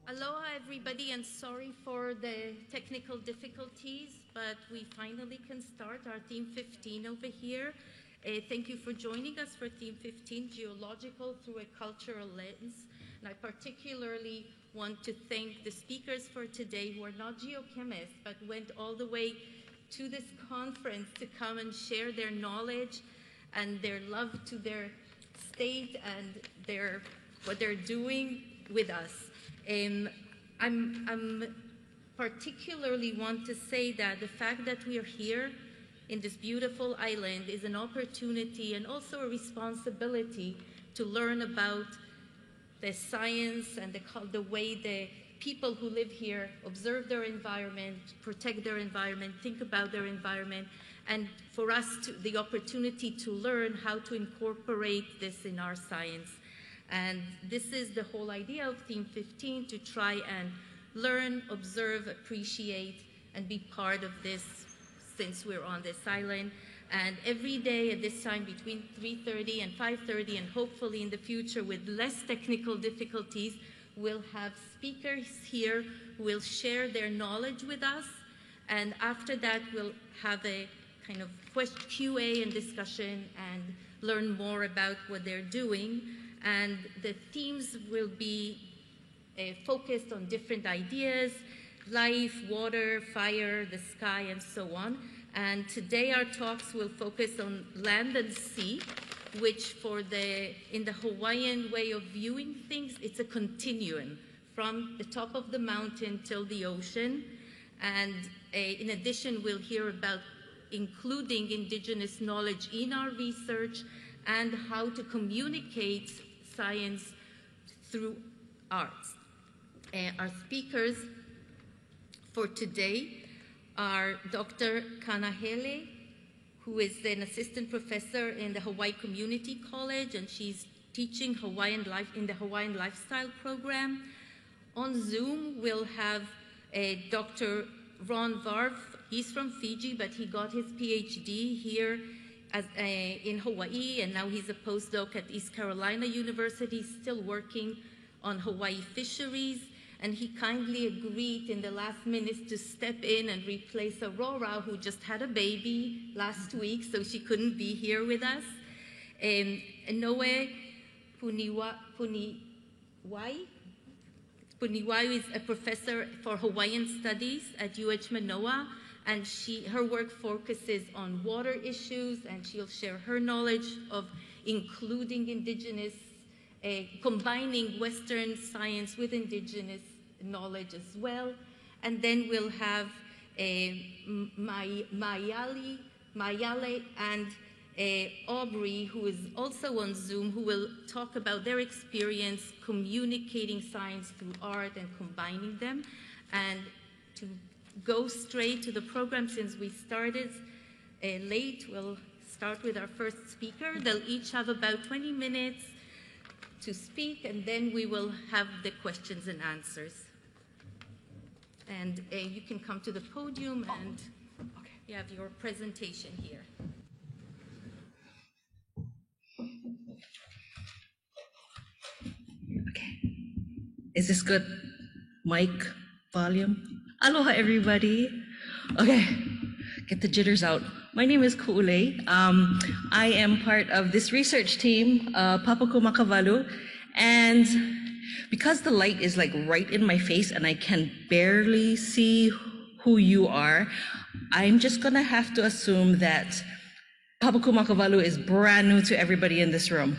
Aloha, everybody, and sorry for the technical difficulties, but we finally can start our Theme 15 over here. Thank you for joining us for Theme 15, Geological Through a Cultural Lens. And I particularly want to thank the speakers for today who are not geochemists, but went all the way to this conference to come and share their knowledge and their love to their state and what they're doing with us. I'm particularly want to say that the fact that we are here in this beautiful island is an opportunity and also a responsibility to learn about the science and the way the people who live here observe their environment, protect their environment, think about their environment, and for us the opportunity to learn how to incorporate this in our science. And this is the whole idea of Theme 15, to try and learn, observe, appreciate, and be part of this since we're on this island. And every day at this time between 3:30 and 5:30, and hopefully in the future with less technical difficulties, we'll have speakers here who will share their knowledge with us. And after that, we'll have a kind of Q&A and discussion and learn more about what they're doing. And the themes will be focused on different ideas: life, water, fire, the sky, and so on. And today our talks will focus on land and sea, which in the Hawaiian way of viewing things, it's a continuum from the top of the mountain till the ocean. And in addition, we'll hear about including indigenous knowledge in our research and how to communicate science through arts. Our speakers for today are Dr. Kanahele, who is an assistant professor in the Hawaii Community College, and she's teaching Hawaiian life in the Hawaiian Lifestyle Program. On Zoom, we'll have Dr. Ron Varv. He's from Fiji, but he got his PhD here in Hawaii, and now he's a postdoc at East Carolina University, still working on Hawaii fisheries. And he kindly agreed in the last minute to step in and replace Aurora, who just had a baby last week, so she couldn't be here with us. Noe Puniwai is a professor for Hawaiian Studies at UH Manoa, and her work focuses on water issues, and she'll share her knowledge of including indigenous, combining Western science with indigenous knowledge as well. And then we'll have Mayale and Aubrey, who is also on Zoom, who will talk about their experience communicating science through art and combining them. And to go straight to the program, since we started late, we'll start with our first speaker. They'll each have about 20 minutes to speak, and then we will have the questions and answers. And you can come to the podium, and you have your presentation here. Okay. Is this good? Mic, volume? Aloha, everybody. Okay, get the jitters out. My name is Ku'ule. I am part of this research team, Papaku Makavalu, and because the light is like right in my face and I can barely see who you are, I'm just gonna have to assume that Papaku Makavalu is brand new to everybody in this room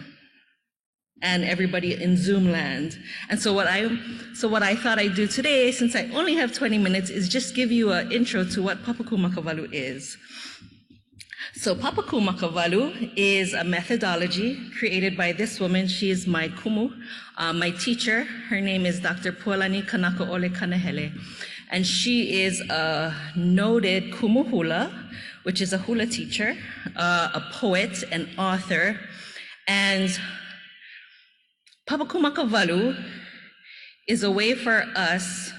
and everybody in Zoom land. And so what I thought I'd do today, since I only have 20 minutes, is just give you an intro to what Papaku Makavalu is. So Papaku Makavalu is a methodology created by this woman. She is my kumu, my teacher. Her name is Dr. Pualani Kanakaole Kanahele. And she is a noted kumu hula, which is a hula teacher, a poet, an author. And Papaku Makavalu is a way for us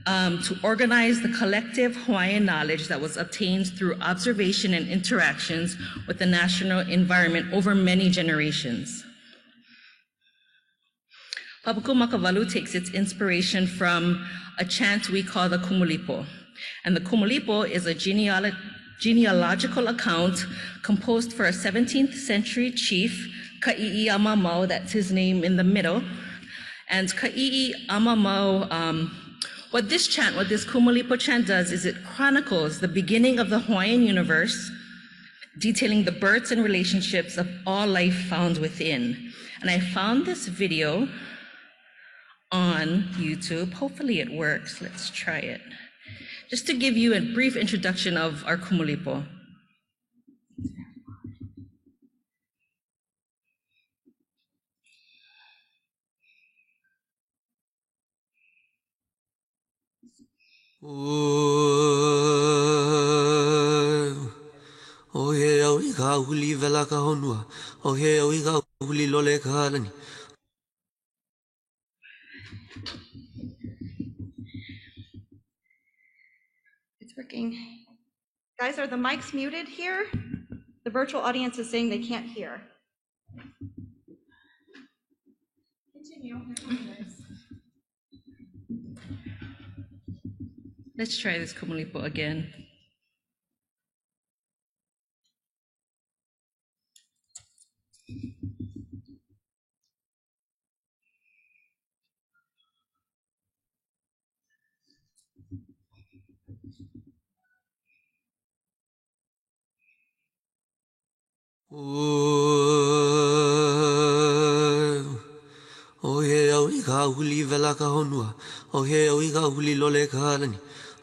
to organize the collective Hawaiian knowledge that was obtained through observation and interactions with the national environment over many generations. Papaku Makavalu takes its inspiration from a chant we call the Kumulipo. And the Kumulipo is a genealogical account composed for a 17th century chief, Ka'i'i Amamau, that's his name in the middle. And Ka'i'i Amamau, what this Kumulipo chant does is it chronicles the beginning of the Hawaiian universe, detailing the births and relationships of all life found within. And I found this video on YouTube. Hopefully it works. Let's try it. Just to give you a brief introduction of our Kumulipo. O he au I ka huli vela ka honua. O he au I ka huli lole ka halani. It's working. Guys, are the mics muted here? The virtual audience is saying they can't hear. Continue. Let's try this Kumulipo again. O he au I ka huli vela ka honua. O he au I ka huli lole ka halani.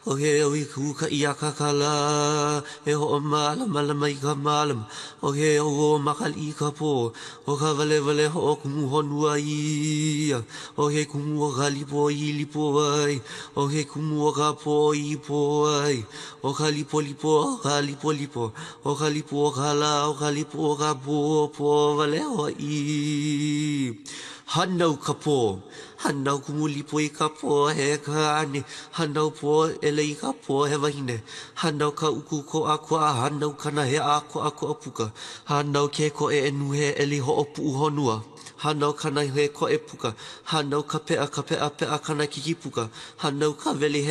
O he au I kuka I a ka kala. E ho o malama lama I ka malama. O he au o makali I ka po. O ka vale vale ho o kumu honua ia. O he kumu o ka lipo I lipo ai. O he kumu o ka po I po ai. O ka lipo lipo o ka lipo lipo. O ka lipo o ka la o ka lipo o ka po vale ho I. Hanau ka po, hanau kumulipo I ka po he ka ane, hanau po ele I ka po he wahine, hanau ka uku ko akua, hanau kana he ako ako puka, hanau ke ko e enu he eli ho opu honua. Hanau kana he ko e puka, hanau ka pea kana kiki puka, hanau ka veli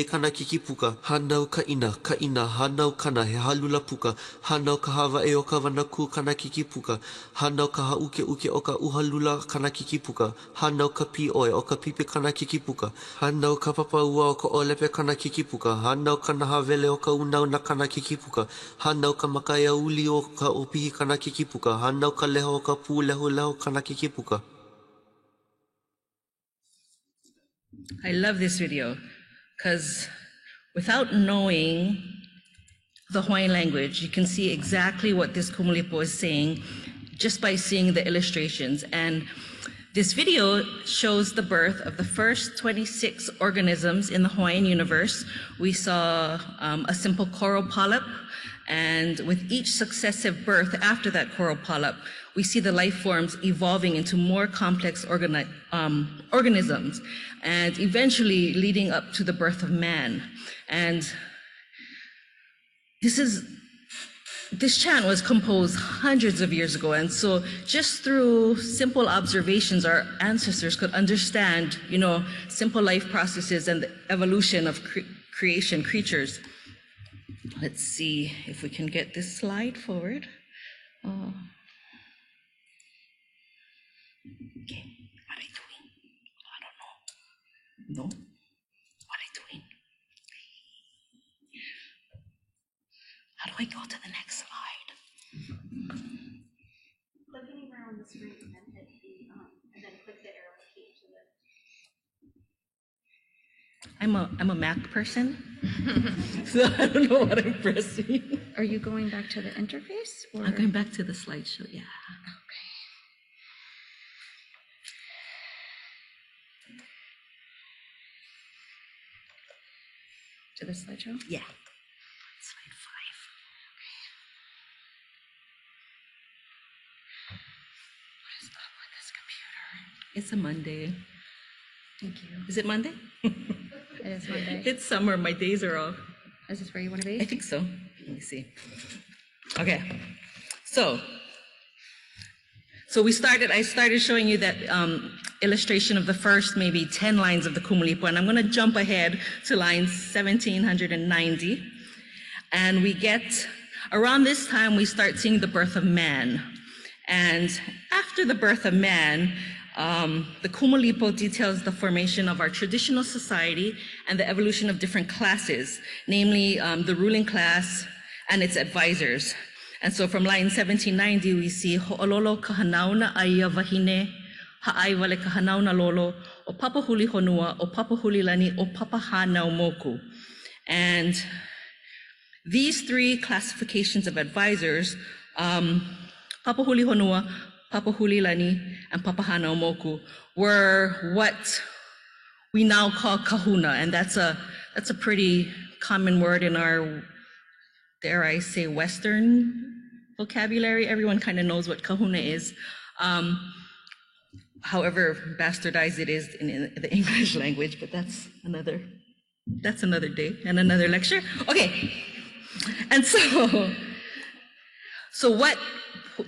kana kiki puka, hanau ka ina, hanau kana he halula puka, hanau ka hawa e o ka wanaku kana kiki puka, hanau ka hauke o ka uhalula kana kiki puka, hanau ka pi oe o ka pipi kana kiki puka, hanau ka papaua o ka olepe kana kiki puka, hanau ka nahawele o ka unau na kana kiki puka, hanau ka makaya uli o ka opihi kana kiki puka, hanau ka leho o ka pu leho kana kiki puka. I love this video because without knowing the Hawaiian language, you can see exactly what this Kumulipo is saying just by seeing the illustrations. And this video shows the birth of the first 26 organisms in the Hawaiian universe. We saw a simple coral polyp, and with each successive birth after that coral polyp, we see the life forms evolving into more complex organisms, and eventually leading up to the birth of man. And this chant was composed hundreds of years ago, and so just through simple observations, our ancestors could understand, simple life processes and the evolution of creatures. Let's see if we can get this slide forward. Okay, what are you doing? I don't know. No? What are you doing? How do I go to the next slide? Click anywhere on the screen and then hit and then click the arrow key to I'm a Mac person, so I don't know what I'm pressing. Are you going back to the interface? Or? I'm going back to the slideshow, yeah. Okay. To the slideshow? Yeah. Slide 5. What is up with this computer? It's a Monday. Thank you. Is it Monday? It is Monday. It's summer. My days are off. Is this where you want to be? I think so. Let me see. Okay. So So I started showing you that illustration of the first maybe 10 lines of the Kumulipo, and I'm going to jump ahead to line 1790. And we get, around this time, we start seeing the birth of man. And after the birth of man, the Kumulipo details the formation of our traditional society and the evolution of different classes, namely the ruling class and its advisors. And so from line 1790, we see Ho'ololo kahanauna aia wahine, ha'ai wale kahanauna lolo, o papahuli honua, o papahuli lani, o papahanau moku. And these three classifications of advisors, papahuli honua, papahuli lani, and papahanau moku, were what we now call kahuna. And that's a pretty common word in our, dare I say, Western vocabulary. Everyone kind of knows what kahuna is. However bastardized it is in the English language, but that's another day and another lecture. Okay, and so what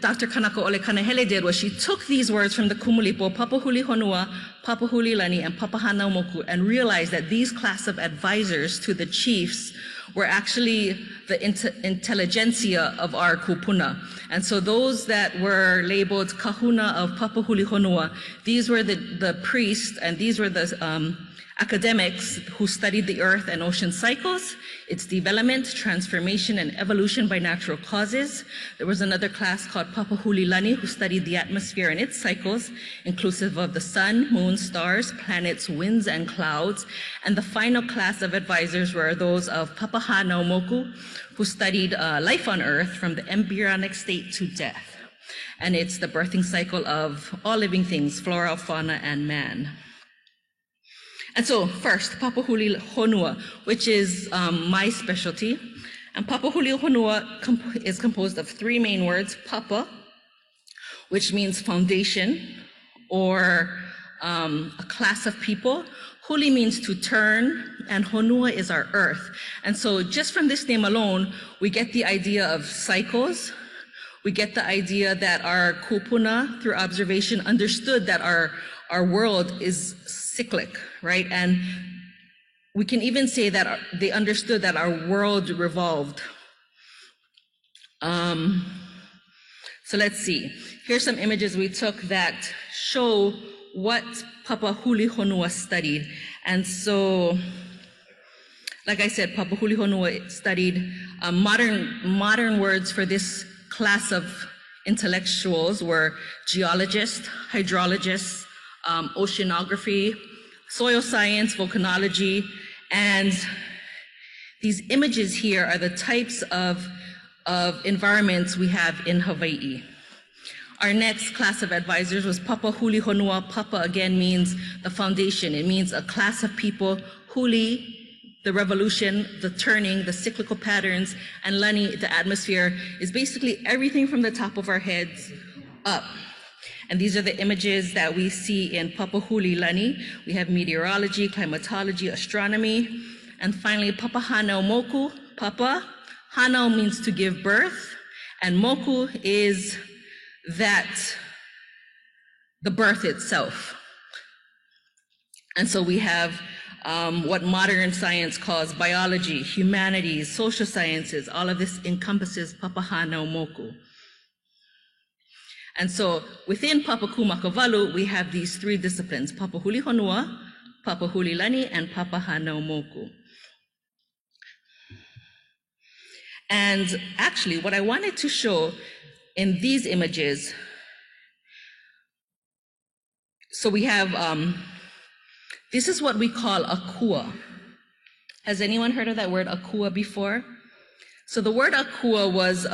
Dr. Kanako Ole Kanahele did was she took these words from the Kumulipo, Papahuli Honua, Papahuli Lani, and Papahanau Moku, and realized that these class of advisors to the chiefs were actually the intelligentsia of our kupuna. And so those that were labeled kahuna of Papahuli Honua, these were the priests, and these were the academics who studied the earth and ocean cycles, its development, transformation, and evolution by natural causes. There was another class called Papahuli Lani who studied the atmosphere and its cycles, inclusive of the sun, moon, stars, planets, winds, and clouds. And the final class of advisors were those of Papahanau Moku, who studied life on earth from the embryonic state to death. And it's the birthing cycle of all living things, flora, fauna, and man. And so first, Papahuli Honua, which is my specialty. And Papahuli Honua is composed of three main words: Papa, which means foundation, or a class of people. Huli means to turn, and Honua is our earth. And so just from this name alone, we get the idea of cycles. We get the idea that our kupuna, through observation, understood that our world is cyclic, right? And we can even say that they understood that our world revolved. So let's see. Here's some images we took that show what Papahuli Honua studied. And so, like I said, Papahuli Honua studied modern words for this class of intellectuals were geologists, hydrologists, oceanography, soil science, volcanology, and these images here are the types of environments we have in Hawaii. Our next class of advisors was Papahuli Honua. Papa again means the foundation. It means a class of people. Huli, the revolution, the turning, the cyclical patterns, and Lani, the atmosphere, is basically everything from the top of our heads up. And these are the images that we see in Papahuli Lani. We have meteorology, climatology, astronomy, and finally Papahanau Moku. Papa, Hanau means to give birth, and Moku is that the birth itself. And so we have what modern science calls biology, humanities, social sciences. All of this encompasses Papahanau Moku. And so within Papakumakawalu, we have these three disciplines: Papahuli Honua, Papahuli Lani, and Papahanau Moku. And actually, what I wanted to show in these images, so we have, this is what we call akua. Has anyone heard of that word akua before? So the word akua was,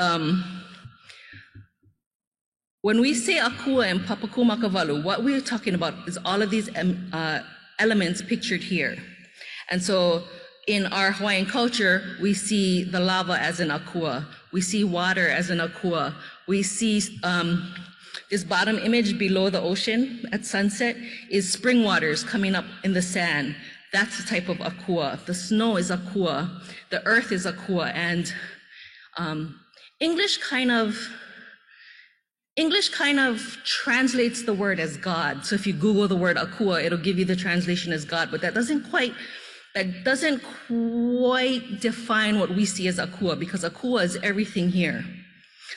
when we say akua in Papakumakawalu, what we're talking about is all of these elements pictured here. And so in our Hawaiian culture, we see the lava as an akua. We see water as an akua. We see this bottom image below the ocean at sunset is spring waters coming up in the sand. That's the type of akua. The snow is akua. The earth is akua. And English English kind of translates the word as God. So if you Google the word Akua, it'll give you the translation as God, but that doesn't quite define what we see as Akua, because Akua is everything here.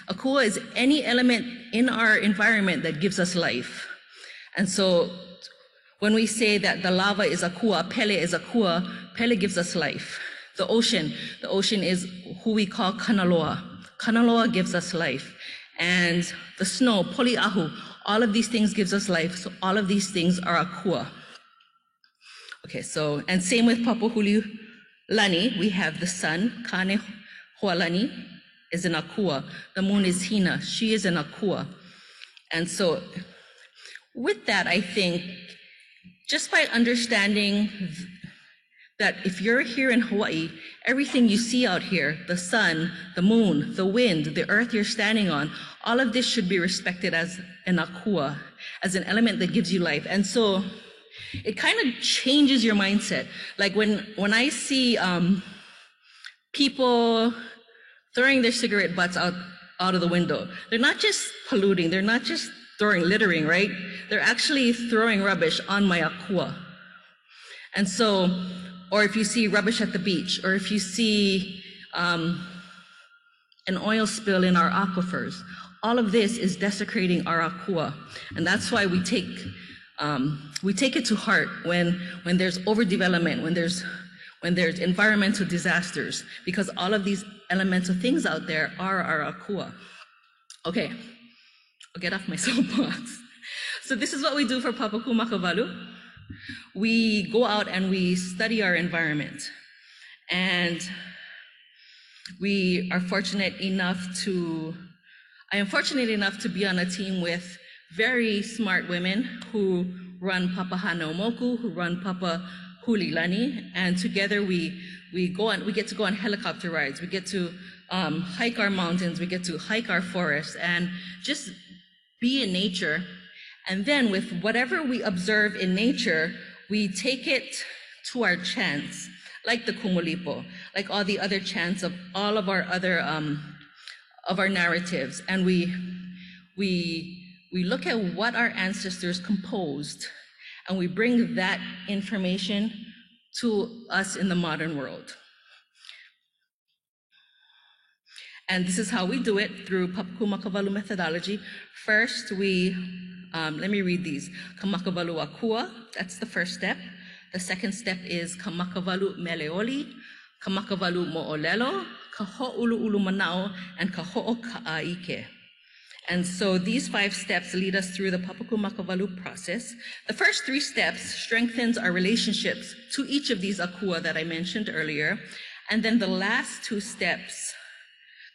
Akua is any element in our environment that gives us life. And so when we say that the lava is Akua, Pele is Akua, Pele gives us life. The ocean is who we call Kanaloa. Kanaloa gives us life. And the snow, Poliahu, all of these things gives us life. So all of these things are Akua. Okay, so, and same with Papahuliu Lani, we have the sun, Kane Hualani is an Akua. The moon is Hina, she is an Akua. And so with that, I think, just by understanding that if you're here in Hawaii, everything you see out here, the sun, the moon, the wind, the earth you're standing on, all of this should be respected as an Akua, as an element that gives you life. And so it kind of changes your mindset. Like when I see people throwing their cigarette butts out of the window, they're not just polluting, they're not just littering, right? They're actually throwing rubbish on my Akua. And so, or if you see rubbish at the beach, or if you see an oil spill in our aquifers, all of this is desecrating our Akua. And that's why we take it to heart when there's overdevelopment, when there's environmental disasters, because all of these elemental things out there are our Akua. Okay, I'll get off my soapbox. So this is what we do for Papaku Makavalu. We go out and we study our environment. And I am fortunate enough to be on a team with very smart women who run Papa Hanaomoku, who run Papa Hulilani, and together we get to go on helicopter rides. We get to hike our mountains, we get to hike our forests, and just be in nature. And then with whatever we observe in nature, we take it to our chants, like the Kumulipo, like all the other chants of all of our other of our narratives, and we look at what our ancestors composed, and we bring that information to us in the modern world. And this is how we do it, through Papaku Makavalu methodology. First, let me read these. Kamakavalu Akua, that's the first step. The second step is Kamakavalu Meleoli, Kamakavalu Mo'olelo, Kaho'ulu Manao, and Kaho'o Ka'aike. And so these 5 steps lead us through the Papaku Makavalu process. The first 3 steps strengthens our relationships to each of these Akua that I mentioned earlier. And then the last 2 steps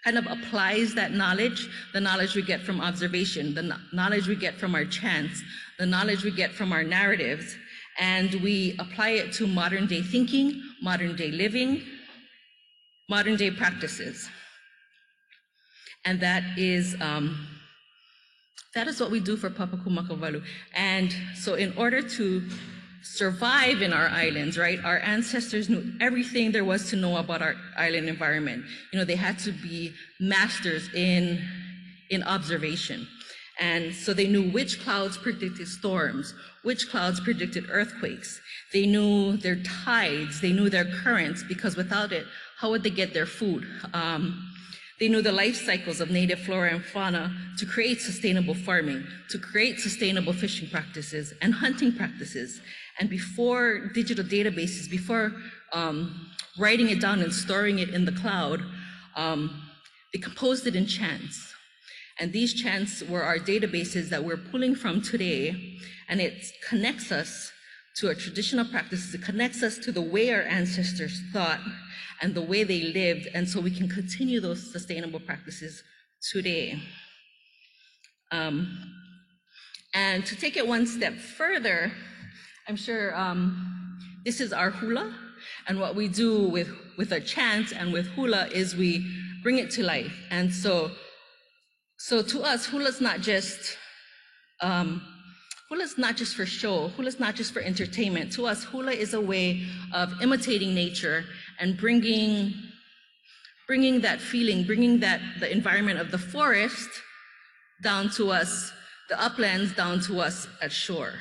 kind of applies that knowledge, the knowledge we get from observation, the knowledge we get from our chants, the knowledge we get from our narratives, and we apply it to modern day thinking, modern day living, modern day practices. And that is what we do for Papaku Makavalu. And so in order to survive in our islands, right? Our ancestors knew everything there was to know about our island environment. You know, they had to be masters in observation. And so they knew which clouds predicted storms, which clouds predicted earthquakes. They knew their tides, they knew their currents, because without it, how would they get their food? They knew the life cycles of native flora and fauna to create sustainable farming, to create sustainable fishing practices and hunting practices. And before digital databases, before writing it down and storing it in the cloud, they composed it in chants. And these chants were our databases that we're pulling from today, and it connects us to our traditional practices. It connects us to the way our ancestors thought and the way they lived, and so we can continue those sustainable practices today. And to take it one step further, I'm sure this is our hula, and what we do with our chants and with hula is we bring it to life. And so to us, hula's not just for show, hula's not just for entertainment. To us, hula is a way of imitating nature and bringing that feeling, the environment of the forest down to us, the uplands down to us at shore.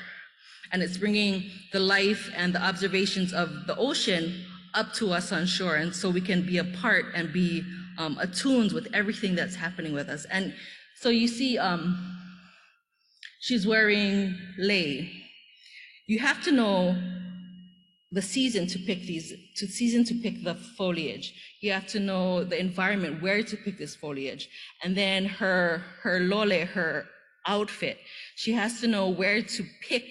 And it's bringing the life and the observations of the ocean up to us on shore, and so we can be a part and be attuned with everything that's happening with us. And so you see, she's wearing lei. You have to know the season to pick the foliage. You have to know the environment where to pick this foliage. And then her lole, her outfit, she has to know where to pick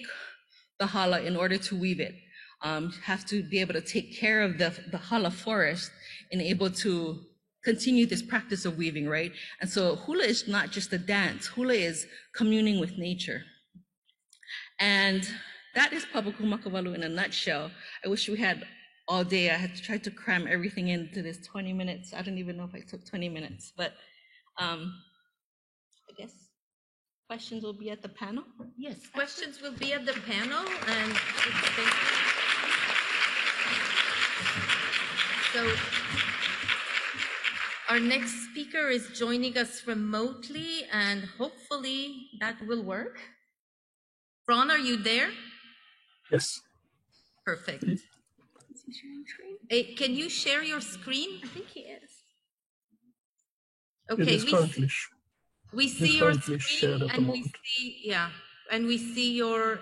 the hala in order to weave it. Have to be able to take care of the hala forest and able to continue this practice of weaving, right? And so hula is not just a dance. Hula is communing with nature. And that is Papaku Makavalu in a nutshell. I wish we had all day. I had to try to cram everything into this 20 minutes. I don't even know if I took 20 minutes, but I guess questions will be at the panel. Yes, questions will be at the panel, and so our next speaker is joining us remotely, and hopefully that will work. Ron, are you there? Yes. Perfect. Hey, can you share your screen? I think he is. Okay, we see your screen, and we see, and we see your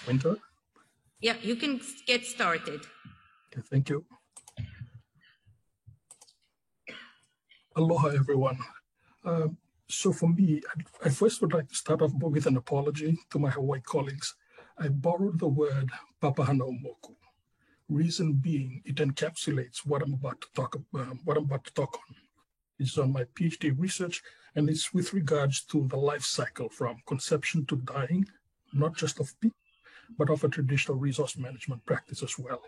window. Yeah, you can get started. Okay, thank you. Aloha, everyone. So for me, I first would like to start off with an apology to my Hawaii colleagues. I borrowed the word papahanaumoku. Reason being, it encapsulates what I'm about to talk on. It's on my PhD research, and it's with regards to the life cycle from conception to dying, not just of people, but of a traditional resource management practice as well.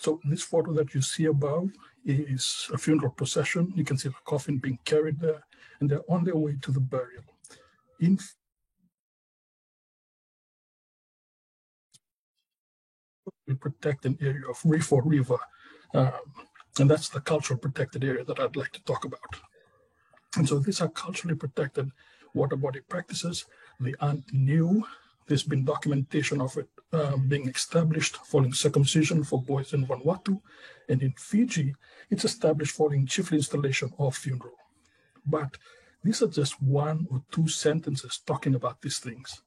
So this photo that you see above is a funeral procession. You can see the coffin being carried there, and they're on their way to the burial. In we protect an area of Rifo River, and that's the cultural protected area that I'd like to talk about. And so these are culturally protected water body practices. They aren't new. There's been documentation of it being established following circumcision for boys in Vanuatu, and in Fiji, it's established following chiefly installation or funeral. But these are just one or two sentences talking about these things.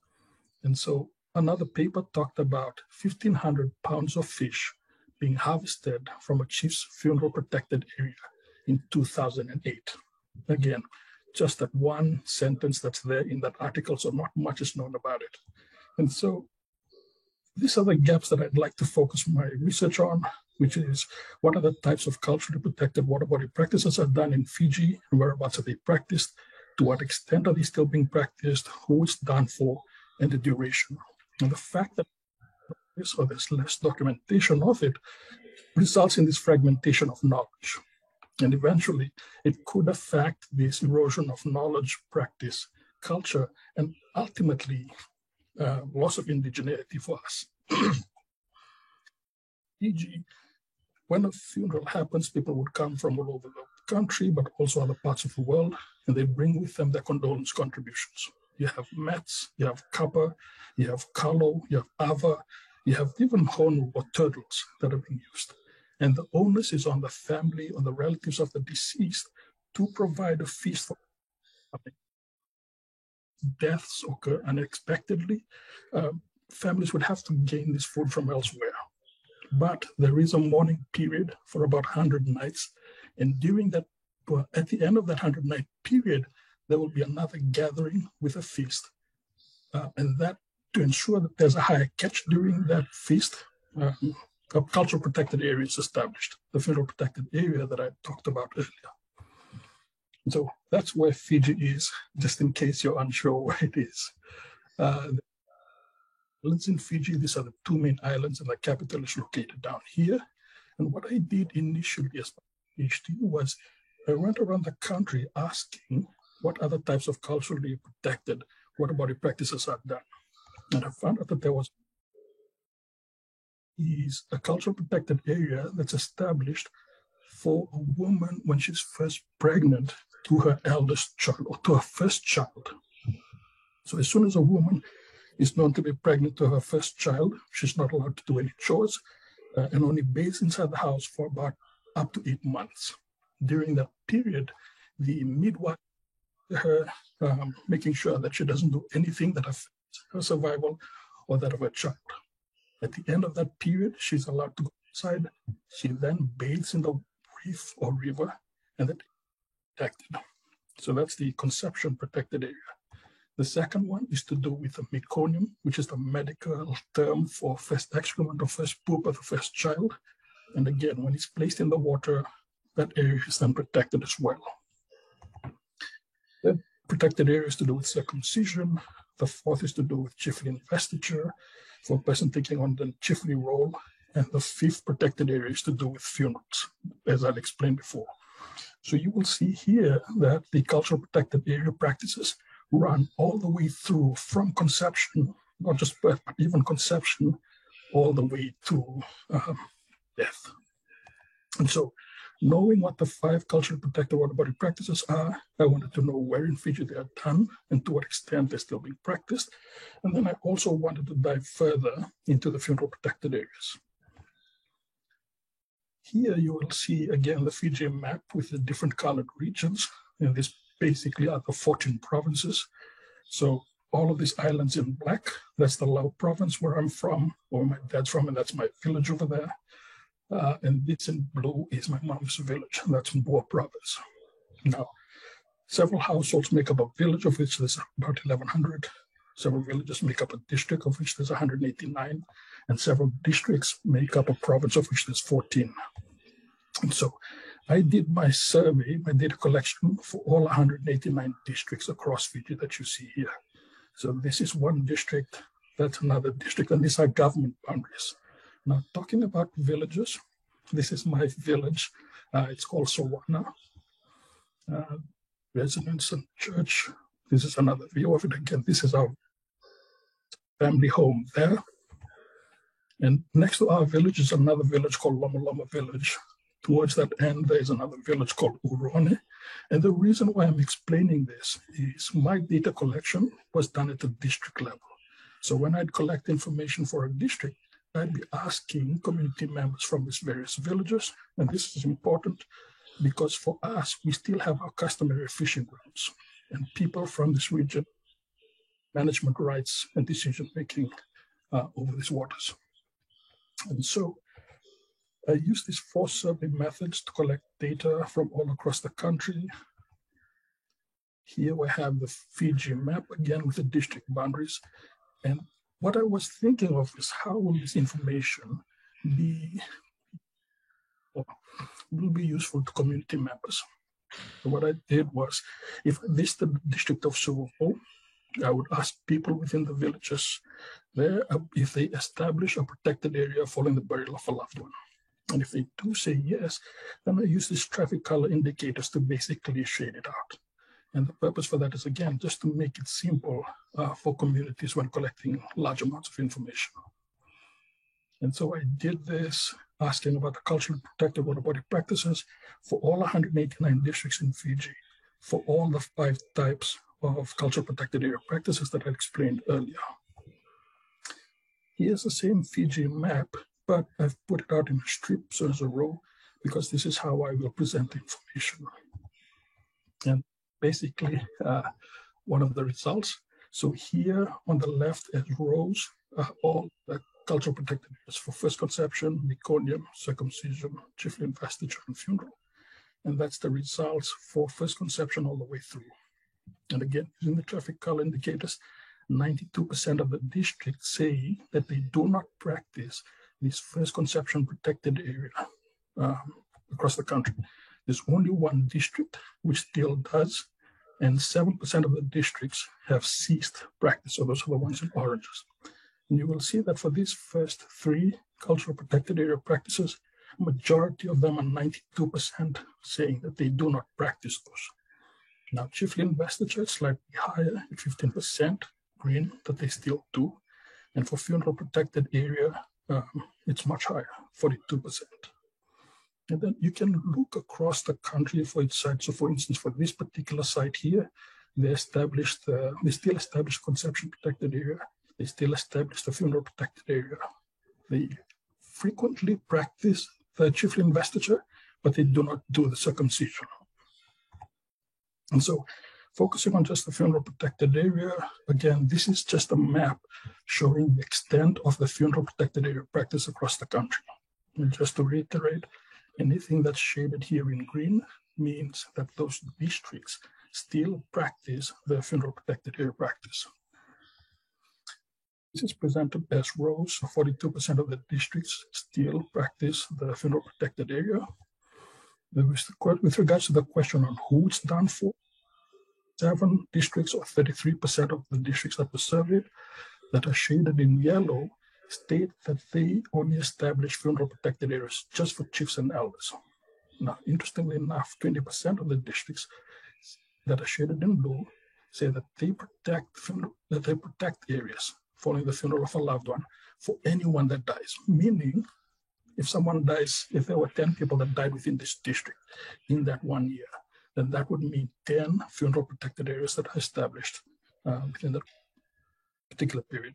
And so another paper talked about 1,500 pounds of fish being harvested from a chief's funeral protected area in 2008. Again, just that one sentence that's there in that article, so not much is known about it. And so these are the gaps that I'd like to focus my research on, which is what are the types of culturally protected water body practices are done in Fiji, and whereabouts are they practiced, to what extent are they still being practiced, who it's done for, and the duration. And the fact that there's less documentation of it results in this fragmentation of knowledge. And eventually, it could affect this erosion of knowledge, practice, culture, and ultimately, loss of indigeneity for us. E.g., when a funeral happens, people would come from all over the country, but also other parts of the world, and they bring with them their condolence contributions. You have mats, you have kapa, you have kalo, you have ava, you have even honu or turtles that are being used. And the onus is on the family or the relatives of the deceased to provide a feast for them. Deaths occur unexpectedly. Families would have to gain this food from elsewhere. But there is a mourning period for about 100 nights. And during that, at the end of that 100-night period, there will be another gathering with a feast. And that, to ensure that there's a higher catch during that feast, a cultural protected area is established, the funeral protected area that I talked about earlier. So that's where Fiji is, just in case you're unsure where it is. Islands in Fiji, these are the two main islands, and the capital is located down here. And what I did initially as my PhD was I went around the country asking what other types of culturally protected water body practices are done. And I found out that there is a cultural protected area that's established for a woman when she's first pregnant to her eldest child or to her first child. So as soon as a woman is known to be pregnant to her first child, she's not allowed to do any chores and only bathes inside the house for about up to 8 months. During that period, the midwife, her making sure that she doesn't do anything that affects her survival or that of her child. At the end of that period, she's allowed to go outside. She then bathes in the reef or river, and that is protected. So that's the conception protected area. The second one is to do with the meconium, which is the medical term for first excrement or first poop of the first child. And again, when it's placed in the water, that area is then protected as well. The protected area is to do with circumcision. The fourth is to do with chiefly investiture for a person taking on the chiefly role. And the fifth protected area is to do with funerals, as I've explained before. So you will see here that the cultural protected area practices run all the way through from conception, not just birth, but even conception, all the way to death. And so, knowing what the 5 culturally protected water body practices are, I wanted to know where in Fiji they are done and to what extent they're still being practiced. And then I also wanted to dive further into the funeral protected areas. Here you will see again the Fiji map with the different colored regions, and this basically are the 14 provinces. So all of these islands in black, that's the Lau province where I'm from, or my dad's from, and that's my village over there. And this in blue is my mom's village, and that's in Boa province. Now, several households make up a village, of which there's about 1,100. Several villages make up a district, of which there's 189. And several districts make up a province, of which there's 14. And so I did my survey, my data collection for all 189 districts across Fiji that you see here. So this is one district, that's another district, and these are government boundaries. Now, talking about villages, this is my village. It's called Sawana. Residence and church. This is another view of it. Again, this is our family home there. And next to our village is another village called Loma Loma Village. Towards that end, there is another village called Urone. And the reason why I'm explaining this is my data collection was done at the district level. So when I'd collect information for a district, I'd be asking community members from these various villages. And this is important because for us, we still have our customary fishing grounds. And people from this region, management rights and decision-making over these waters. And so I use these 4 survey methods to collect data from all across the country. Here we have the Fiji map, again with the district boundaries. And what I was thinking of is how will this information will be useful to community members. So what I did was, if I visited the district of Suvovo, I would ask people within the villages there if they establish a protected area following the burial of a loved one. And if they do say yes, then I use these traffic color indicators to basically shade it out. And the purpose for that is, again, just to make it simple for communities when collecting large amounts of information. And so I did this asking about the culturally protected water body practices for all 189 districts in Fiji, for all the 5 types of culturally protected area practices that I explained earlier. Here's the same Fiji map, but I've put it out in strips as a row because this is how I will present the information. And basically, one of the results. So here on the left as rows are all the cultural protected areas for first conception, meconium, circumcision, chiefly investiture, and funeral. And that's the results for first conception all the way through. And again, using the traffic color indicators, 92% of the districts say that they do not practice this first conception protected area across the country. There's only one district which still does, and 7% of the districts have ceased practice. So those are the ones in oranges. And you will see that for these first 3 cultural protected area practices, majority of them are 92% saying that they do not practice those. Now, chiefly investiture, it's slightly higher at 15%, green, that they still do. And for funeral protected area, it's much higher, 42%. And then you can look across the country for each site. So for instance, for this particular site here, they still established conception protected area. They still established the funeral protected area. They frequently practice the chiefly investiture, but they do not do the circumcision. And so focusing on just the funeral protected area, again, this is just a map showing the extent of the funeral protected area practice across the country. And just to reiterate, anything that's shaded here in green means that those districts still practice the funeral protected area practice. This is presented as rows. 42% of the districts still practice the funeral protected area. With regards to the question on who it's done for, 7 districts or 33% of the districts that were surveyed that are shaded in yellow state that they only establish funeral protected areas just for chiefs and elders. Now, interestingly enough, 20% of the districts that are shaded in blue say that they protect areas following the funeral of a loved one for anyone that dies. Meaning, if someone dies, if there were 10 people that died within this district in that 1 year, then that would mean 10 funeral protected areas that are established within that particular period.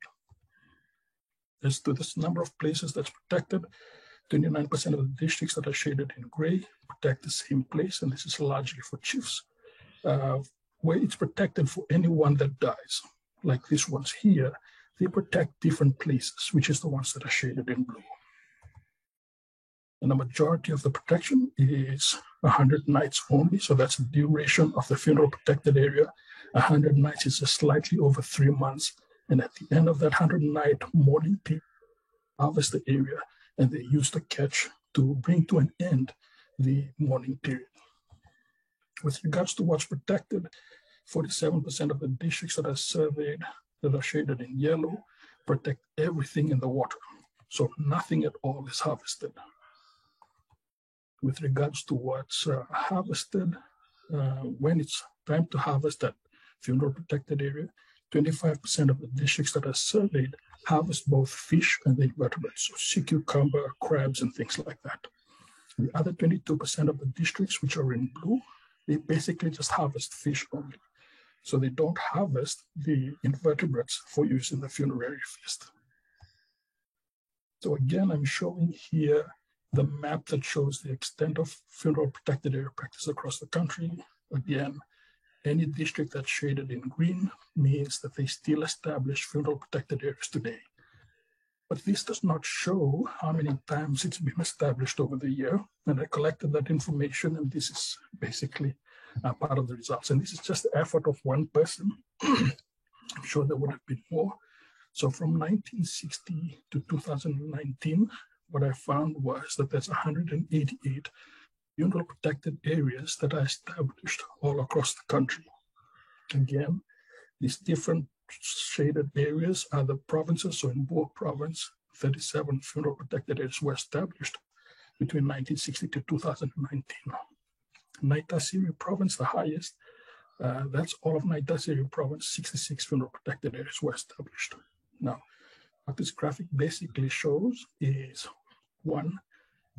As to this number of places that's protected, 29% of the districts that are shaded in gray protect the same place, and this is largely for chiefs, where it's protected for anyone that dies. Like these ones here, they protect different places, which is the ones that are shaded in blue. And the majority of the protection is 100 nights only, so that's the duration of the funeral protected area. 100 nights is just slightly over 3 months, and at the end of that 100-night mourning period, harvest the area, and they use the catch to bring to an end the mourning period. With regards to what's protected, 47% of the districts that are surveyed that are shaded in yellow protect everything in the water, so nothing at all is harvested. With regards to what's harvested, when it's time to harvest that funeral protected area, 25% of the districts that are surveyed harvest both fish and the invertebrates, so sea cucumber, crabs, and things like that. The other 22% of the districts, which are in blue, they basically just harvest fish only. So they don't harvest the invertebrates for use in the funerary feast. So again, I'm showing here the map that shows the extent of funeral protected area practice across the country. Again, any district that's shaded in green means that they still establish funeral protected areas today. But this does not show how many times it's been established over the year. And I collected that information, and this is basically part of the results. And this is just the effort of one person. I'm sure there would have been more. So from 1960 to 2019, what I found was that there's 188 funeral protected areas that are established all across the country. Again, these different shaded areas are the provinces. So in Boer province, 37 funeral protected areas were established between 1960 to 2019. Naitasiri province, the highest, that's all of Naitasiri province, 66 funeral protected areas were established. Now, what this graphic basically shows is, one,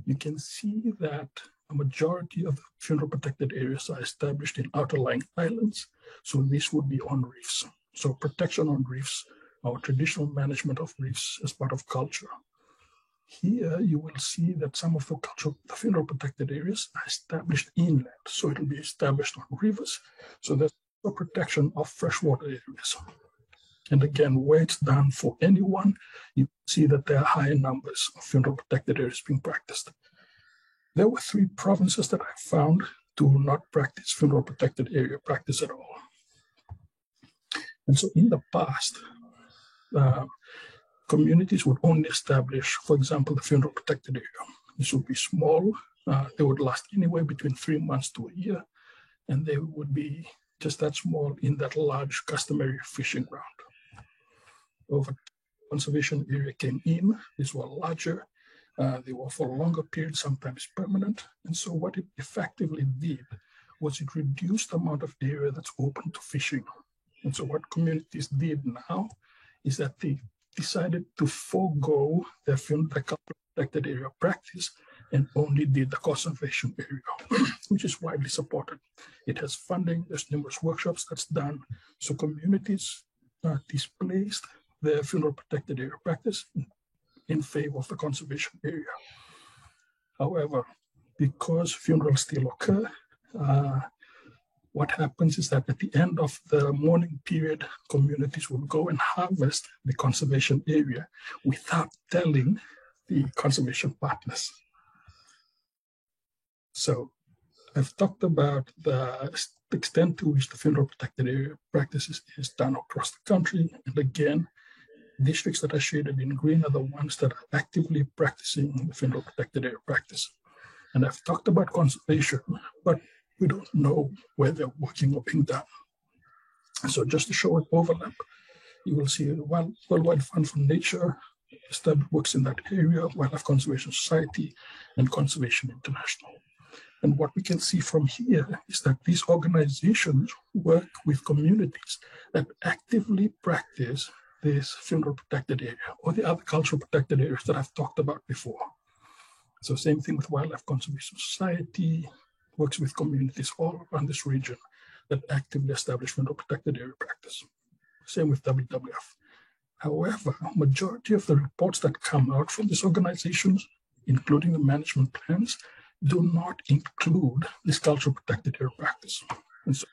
you can see that a majority of the funeral protected areas are established in outerlying islands. So this would be on reefs. So protection on reefs, our traditional management of reefs as part of culture. Here you will see that some of the funeral protected areas are established inland. So it will be established on rivers. So there's a protection of freshwater areas. And again, where it's done for anyone, you see that there are higher numbers of funeral protected areas being practiced. There were 3 provinces that I found to not practice funeral protected area practice at all. And so in the past, communities would only establish, for example, the funeral protected area. This would be small. They would last anywhere between 3 months to a year. And they would be just that small in that large customary fishing ground. Over conservation area came in, these were larger. They were for a longer period, sometimes permanent. And so what it effectively did was it reduced the amount of area that's open to fishing. And so what communities did now is that they decided to forego their protected area practice and only did the conservation area, which is widely supported. It has funding, there's numerous workshops that's done. So communities displaced their funeral protected area practice in favor of the conservation area. However, because funerals still occur, what happens is that at the end of the mourning period, communities will go and harvest the conservation area without telling the conservation partners. So I've talked about the extent to which the funeral protected area practices is done across the country. And again, districts that are shaded in green are the ones that are actively practicing the funeral protected area practice. And I've talked about conservation, but we don't know where they're working or being done. So just to show an overlap, you will see Worldwide Fund for Nature works in that area, Wildlife Conservation Society, and Conservation International. And what we can see from here is that these organizations work with communities that actively practice this funeral protected area or the other cultural protected areas that I've talked about before. So same thing with Wildlife Conservation Society, works with communities all around this region that actively establish funeral protected area practice. Same with WWF. However, majority of the reports that come out from these organizations, including the management plans, do not include this cultural protected area practice. And so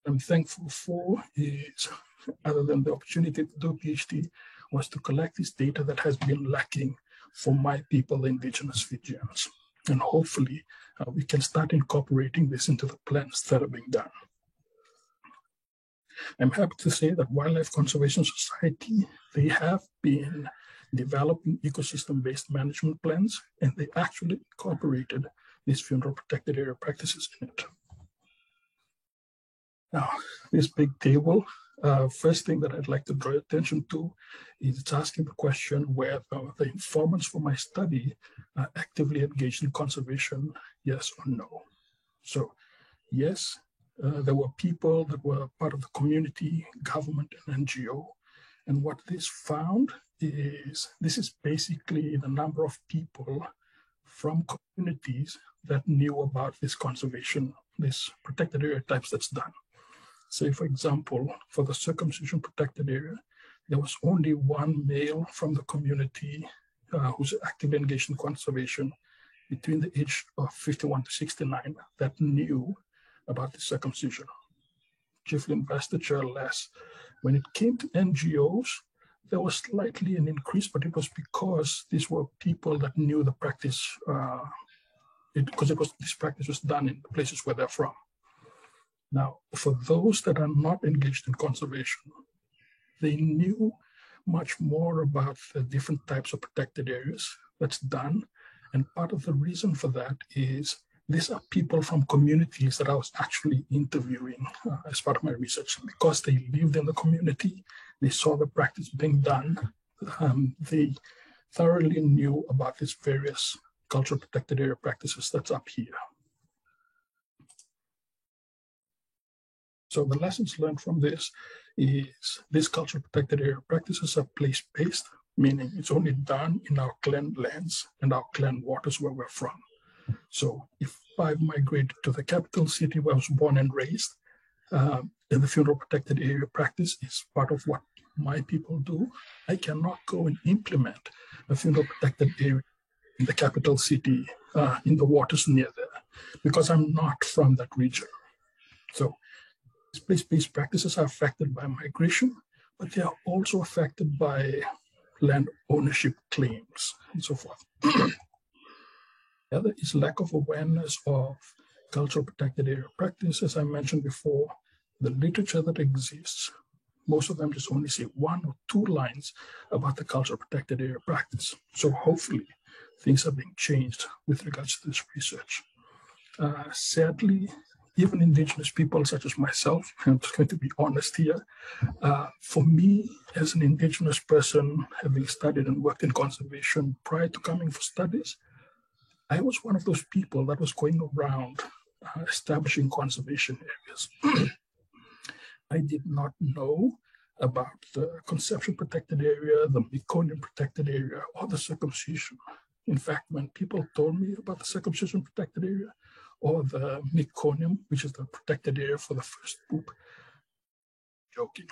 I'm thankful for is, other than the opportunity to do a PhD, was to collect this data that has been lacking for my people, the indigenous Fijians. And hopefully we can start incorporating this into the plans that are being done. I'm happy to say that Wildlife Conservation Society, they have been developing ecosystem-based management plans, and they actually incorporated these funeral protected area practices in it. Now, this big table, first thing that I'd like to draw attention to is it's asking the question whether the informants for my study are actively engaged in conservation, yes or no. So yes, there were people that were part of the community, government, and NGO. And what this found is, this is basically the number of people from communities that knew about this conservation, this protected area types that's done. Say, for example, for the circumcision protected area, there was only one male from the community who's actively engaged in conservation between the age of 51 to 69 that knew about the circumcision. Chiefly investiture less. When it came to NGOs, there was slightly an increase, but it was because these were people that knew the practice, because this practice was done in the places where they're from. Now, for those that are not engaged in conservation, they knew much more about the different types of protected areas that's done. And part of the reason for that is these are people from communities that I was actually interviewing as part of my research. Because they lived in the community, they saw the practice being done, they thoroughly knew about these various cultural protected area practices that's up here. So the lessons learned from this is these cultural protected area practices are place-based, meaning it's only done in our clan lands and our clan waters where we're from. So if I've migrated to the capital city where I was born and raised, and the funeral protected area practice is part of what my people do, I cannot go and implement a funeral protected area in the capital city, in the waters near there, because I'm not from that region. So these place-based practices are affected by migration, but they are also affected by land ownership claims and so forth. The other is lack of awareness of cultural protected area practice. As I mentioned before, the literature that exists, most of them just only say 1 or 2 lines about the cultural protected area practice. So hopefully things are being changed with regards to this research. Sadly, even indigenous people such as myself, I'm just going to be honest here, for me as an indigenous person, having studied and worked in conservation prior to coming for studies, I was one of those people that was going around establishing conservation areas. I did not know about the conception protected area, the meconium protected area, or the circumcision. In fact, when people told me about the circumcision protected area or the meconium, which is the protected area for the first poop, joking.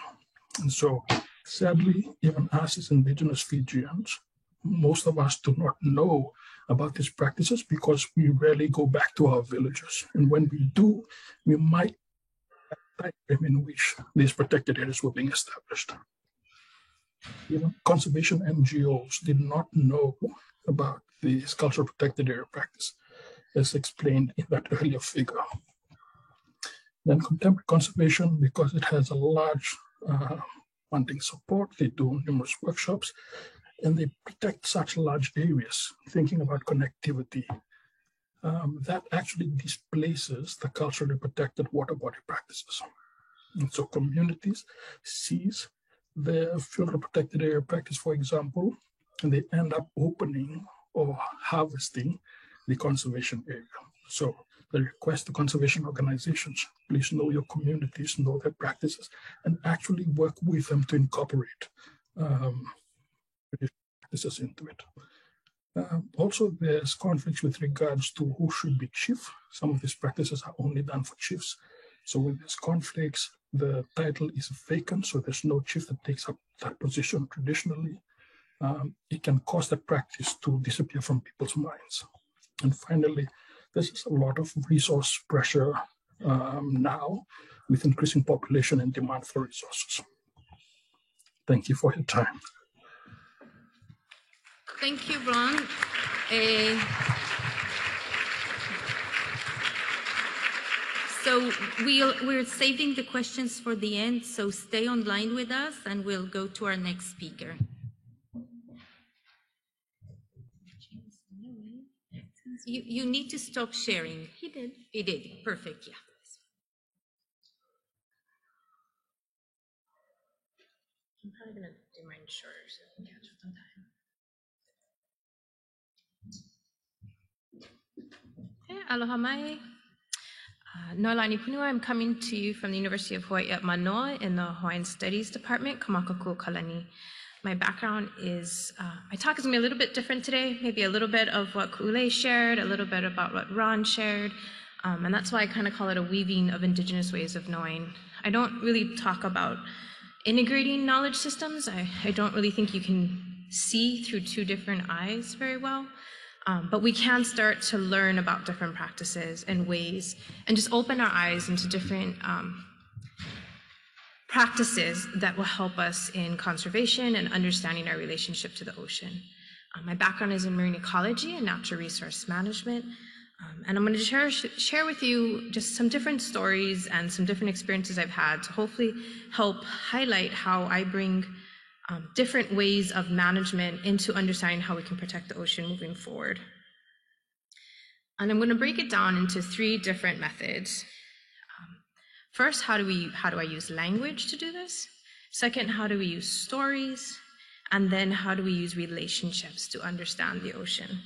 And so sadly, even us as indigenous Fijians, most of us do not know about these practices because we rarely go back to our villages. And when we do, we might have time in which these protected areas were being established. Even conservation NGOs did not know about this cultural protected area practice, as explained in that earlier figure. Then contemporary conservation, because it has a large funding support, they do numerous workshops, and they protect such large areas, thinking about connectivity. That actually displaces the culturally protected water body practices. And so communities seize the funeral protected area practice, for example, and they end up opening or harvesting the conservation area. So the request to conservation organizations, please know your communities, know their practices, and actually work with them to incorporate practices into it. Also, there's conflicts with regards to who should be chief. Some of these practices are only done for chiefs. So when there's conflicts, the title is vacant, so there's no chief that takes up that position traditionally. It can cause the practice to disappear from people's minds. And finally, there's a lot of resource pressure now with increasing population and demand for resources. Thank you for your time. Thank you, Ron. So we're saving the questions for the end, so stay online with us and we'll go to our next speaker. You need to stop sharing. He did. He did. Perfect. Yeah. I'm probably going to do mine shorter so I can catch up on time. Hey, aloha mai. Noelani Punua, I'm coming to you from the University of Hawaii at Manoa in the Hawaiian Studies Department, Kamakaku Kalani. My background is, my talk is going to be a little bit different today, maybe a little bit of what Ku'ulei shared, a little bit about what Ron shared, and that's why I kind of call it a weaving of indigenous ways of knowing. I don't really talk about integrating knowledge systems. I don't really think you can see through two different eyes very well, but we can start to learn about different practices and ways and just open our eyes into different practices that will help us in conservation and understanding our relationship to the ocean. My background is in marine ecology and natural resource management, and I'm going to share with you just some different stories and some different experiences I've had to hopefully help highlight how I bring different ways of management into understanding how we can protect the ocean moving forward. And I'm going to break it down into three different methods. First, how do I use language to do this? Second, how do we use stories? And then how do we use relationships to understand the ocean?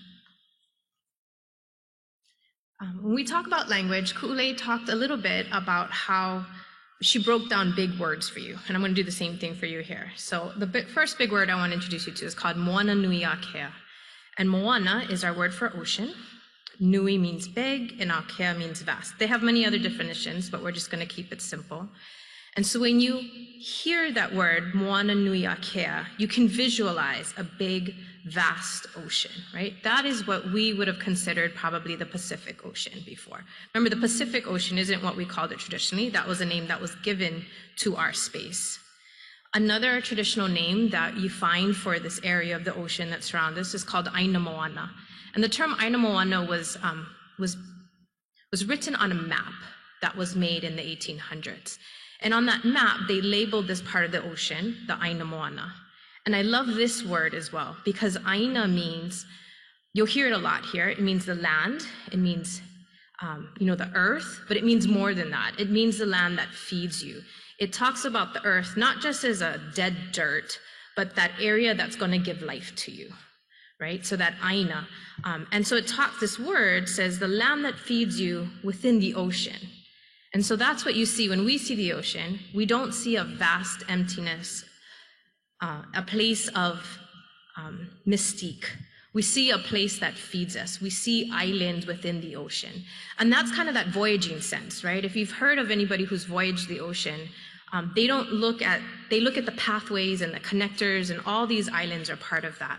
When we talk about language, Ku'ulei talked a little bit about how she broke down big words for you, and I'm going to do the same thing for you here. So the first big word I want to introduce you to is called moana nui akea. And moana is our word for ocean. Nui means big, and akea means vast. They have many other definitions, but we're just going to keep it simple. And so when you hear that word, moana nui akea, you can visualize a big, vast ocean, right? That is what we would have considered probably the Pacific Ocean before. Remember, the Pacific Ocean isn't what we called it traditionally. That was a name that was given to our space. Another traditional name that you find for this area of the ocean that surrounds us is called Aina Moana. And the term Aina Moana was written on a map that was made in the 1800s. And on that map, they labeled this part of the ocean, the Aina Moana. And I love this word as well, because Aina means, you'll hear it a lot here, it means the land, it means the earth, but it means more than that. It means the land that feeds you. It talks about the earth, not just as a dead dirt, but that area that's going to give life to you, right? So that Aina. And so this word says the land that feeds you within the ocean. And so that's what you see when we see the ocean. We don't see a vast emptiness, a place of mystique We see a place that feeds us. We see islands within the ocean. And that's kind of that voyaging sense, right? If you've heard of anybody who's voyaged the ocean, they look at the pathways and the connectors, and all these islands are part of that,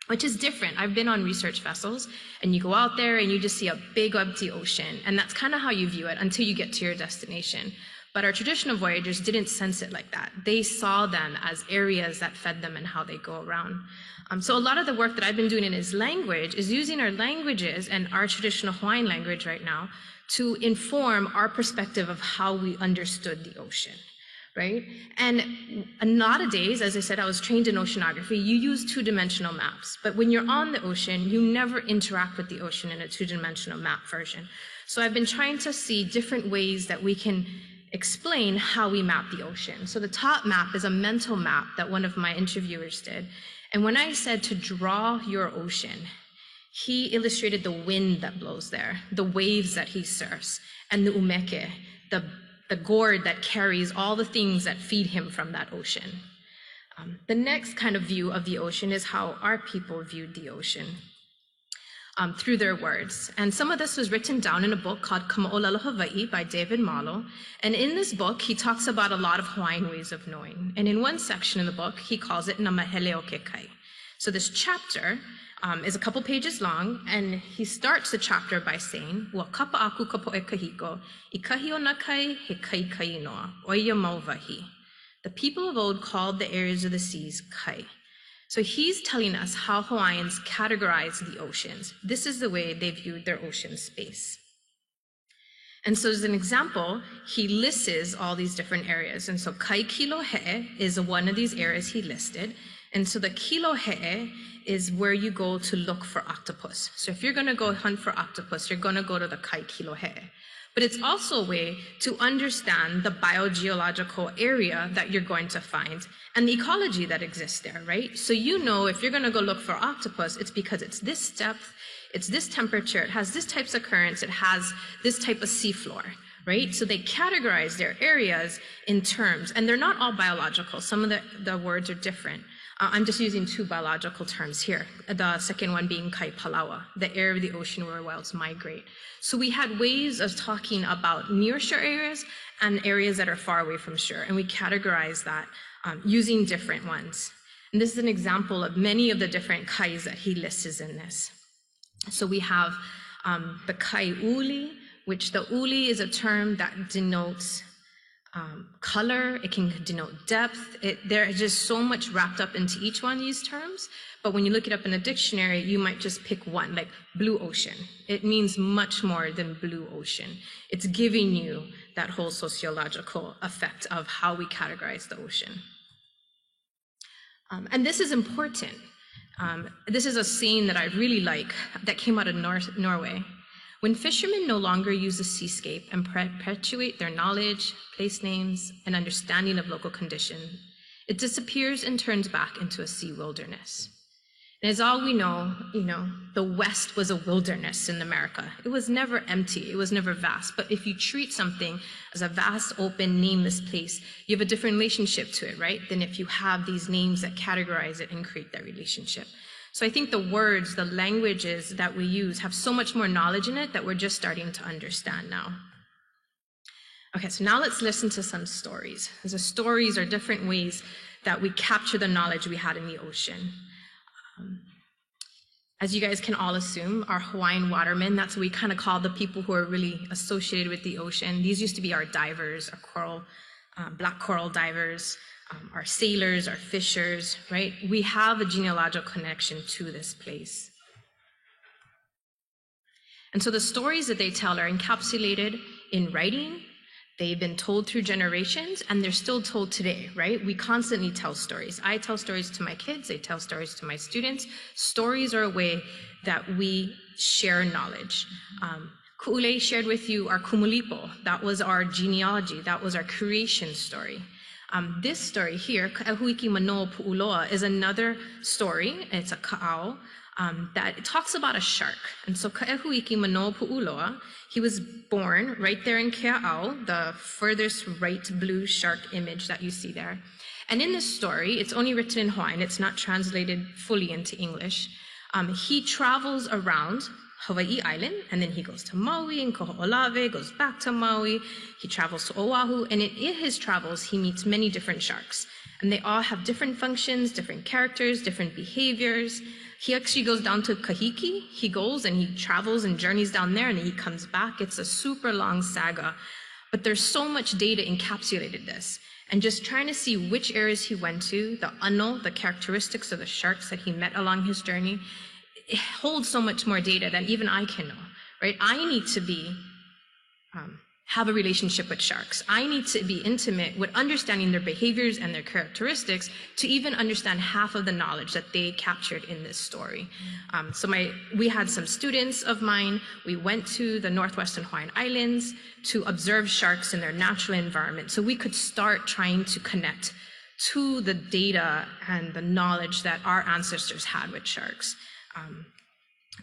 which is different. I've been on research vessels, and you go out there and you just see a big empty ocean, and that's kind of how you view it until you get to your destination. But our traditional voyagers didn't sense it like that. They saw them as areas that fed them and how they go around. So a lot of the work that I've been doing in his language is using our languages and our traditional Hawaiian language right now to inform our perspective of how we understood the ocean, right? And nowadays, as I said, I was trained in oceanography. You use two-dimensional maps, but when you're on the ocean, you never interact with the ocean in a two-dimensional map version. So I've been trying to see different ways that we can explain how we map the ocean. So the top map is a mental map that one of my interviewers did. And when I said to draw your ocean, he illustrated the wind that blows there, the waves that he surfs, and the umeke, the gourd that carries all the things that feed him from that ocean. The next kind of view of the ocean is how our people viewed the ocean through their words. And some of this was written down in a book called Kama'olelo Hawaii by David Malo. And in this book, he talks about a lot of Hawaiian ways of knowing. And in one section in the book, he calls it Namahele o ke kai. So this chapter is a couple pages long, and he starts the chapter by saying, "Wa kapa aku kapo e kahiko, I kahi o na kai he kai kai noa, oia mauvahi." The people of old called the areas of the seas kai. So he's telling us how Hawaiians categorize the oceans. This is the way they viewed their ocean space. And so as an example, he lists all these different areas. And so Kai Kilo He'e is one of these areas he listed. And so the Kilo He'e is where you go to look for octopus. So if you're going to go hunt for octopus, you're going to go to the Kai Kilo He'e. But it's also a way to understand the biogeological area that you're going to find and the ecology that exists there, right? So you know if you're going to go look for octopus, it's because it's this depth, it's this temperature, it has this types of currents, it has this type of seafloor, right? So they categorize their areas in terms, and they're not all biological. Some of the words are different. I'm just using two biological terms here. The second one being kai palawa, the area of the ocean where whales migrate. So we had ways of talking about near shore areas and areas that are far away from shore, and we categorize that using different ones. And this is an example of many of the different kais that he lists in this. So we have the kai uli, which the uli is a term that denotes color, it can denote depth. There's just so much wrapped up into each one of these terms. But when you look it up in a dictionary, you might just pick one, like blue ocean. It means much more than blue ocean. It's giving you that whole sociological effect of how we categorize the ocean. And this is important. This is a saying that I really like that came out of Norway. When fishermen no longer use the seascape and perpetuate their knowledge, place names, and understanding of local conditions, it disappears and turns back into a sea wilderness. And as all we know, the West was a wilderness in America. It was never empty, it was never vast. But if you treat something as a vast, open, nameless place, you have a different relationship to it, right? Than if you have these names that categorize it and create that relationship. So I think the words, the languages that we use have so much more knowledge in it that we're just starting to understand now. Okay, so now let's listen to some stories. The stories are different ways that we capture the knowledge we had in the ocean. As you guys can all assume, our Hawaiian watermen, that's what we kind of call the people who are really associated with the ocean. These used to be our divers, our coral, black coral divers, our sailors, our fishers, right? We have a genealogical connection to this place. And so the stories that they tell are encapsulated in writing. They've been told through generations, and they're still told today, right? We constantly tell stories. I tell stories to my kids, I tell stories to my students. Stories are a way that we share knowledge. Ku'ulei shared with you our kumulipo. That was our genealogy. That was our creation story. This story here, Ka'ehuiki Manoa Pu'uloa, is another story. It's a ka'au that talks about a shark. And so Ka'ehuiki Manoa Pu'uloa, he was born right there in Kea'au, the furthest right blue shark image that you see there. And in this story, it's only written in Hawaiian. It's not translated fully into English. He travels around Hawaii Island, and then he goes to Maui and Koho'olawe, goes back to Maui. He travels to Oahu, and in his travels, he meets many different sharks. And they all have different functions, different characters, different behaviors. He actually goes down to Kahiki. He goes and he travels and journeys down there, and then he comes back. It's a super long saga. But there's so much data encapsulated in this. And just trying to see which areas he went to, the ano, the characteristics of the sharks that he met along his journey, it holds so much more data than even I can know, right? I need to be, have a relationship with sharks. I need to be intimate with understanding their behaviors and their characteristics to even understand half of the knowledge that they captured in this story. We had some students of mine, we went to the Northwestern Hawaiian Islands to observe sharks in their natural environment so we could start trying to connect to the data and the knowledge that our ancestors had with sharks.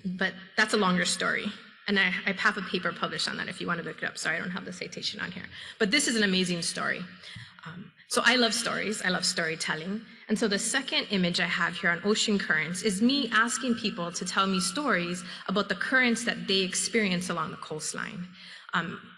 But that's a longer story. And I have a paper published on that if you want to look it up. Sorry, I don't have the citation on here. But this is an amazing story. So I love stories. I love storytelling. And so the second image I have here on ocean currents is me asking people to tell me stories about the currents that they experience along the coastline.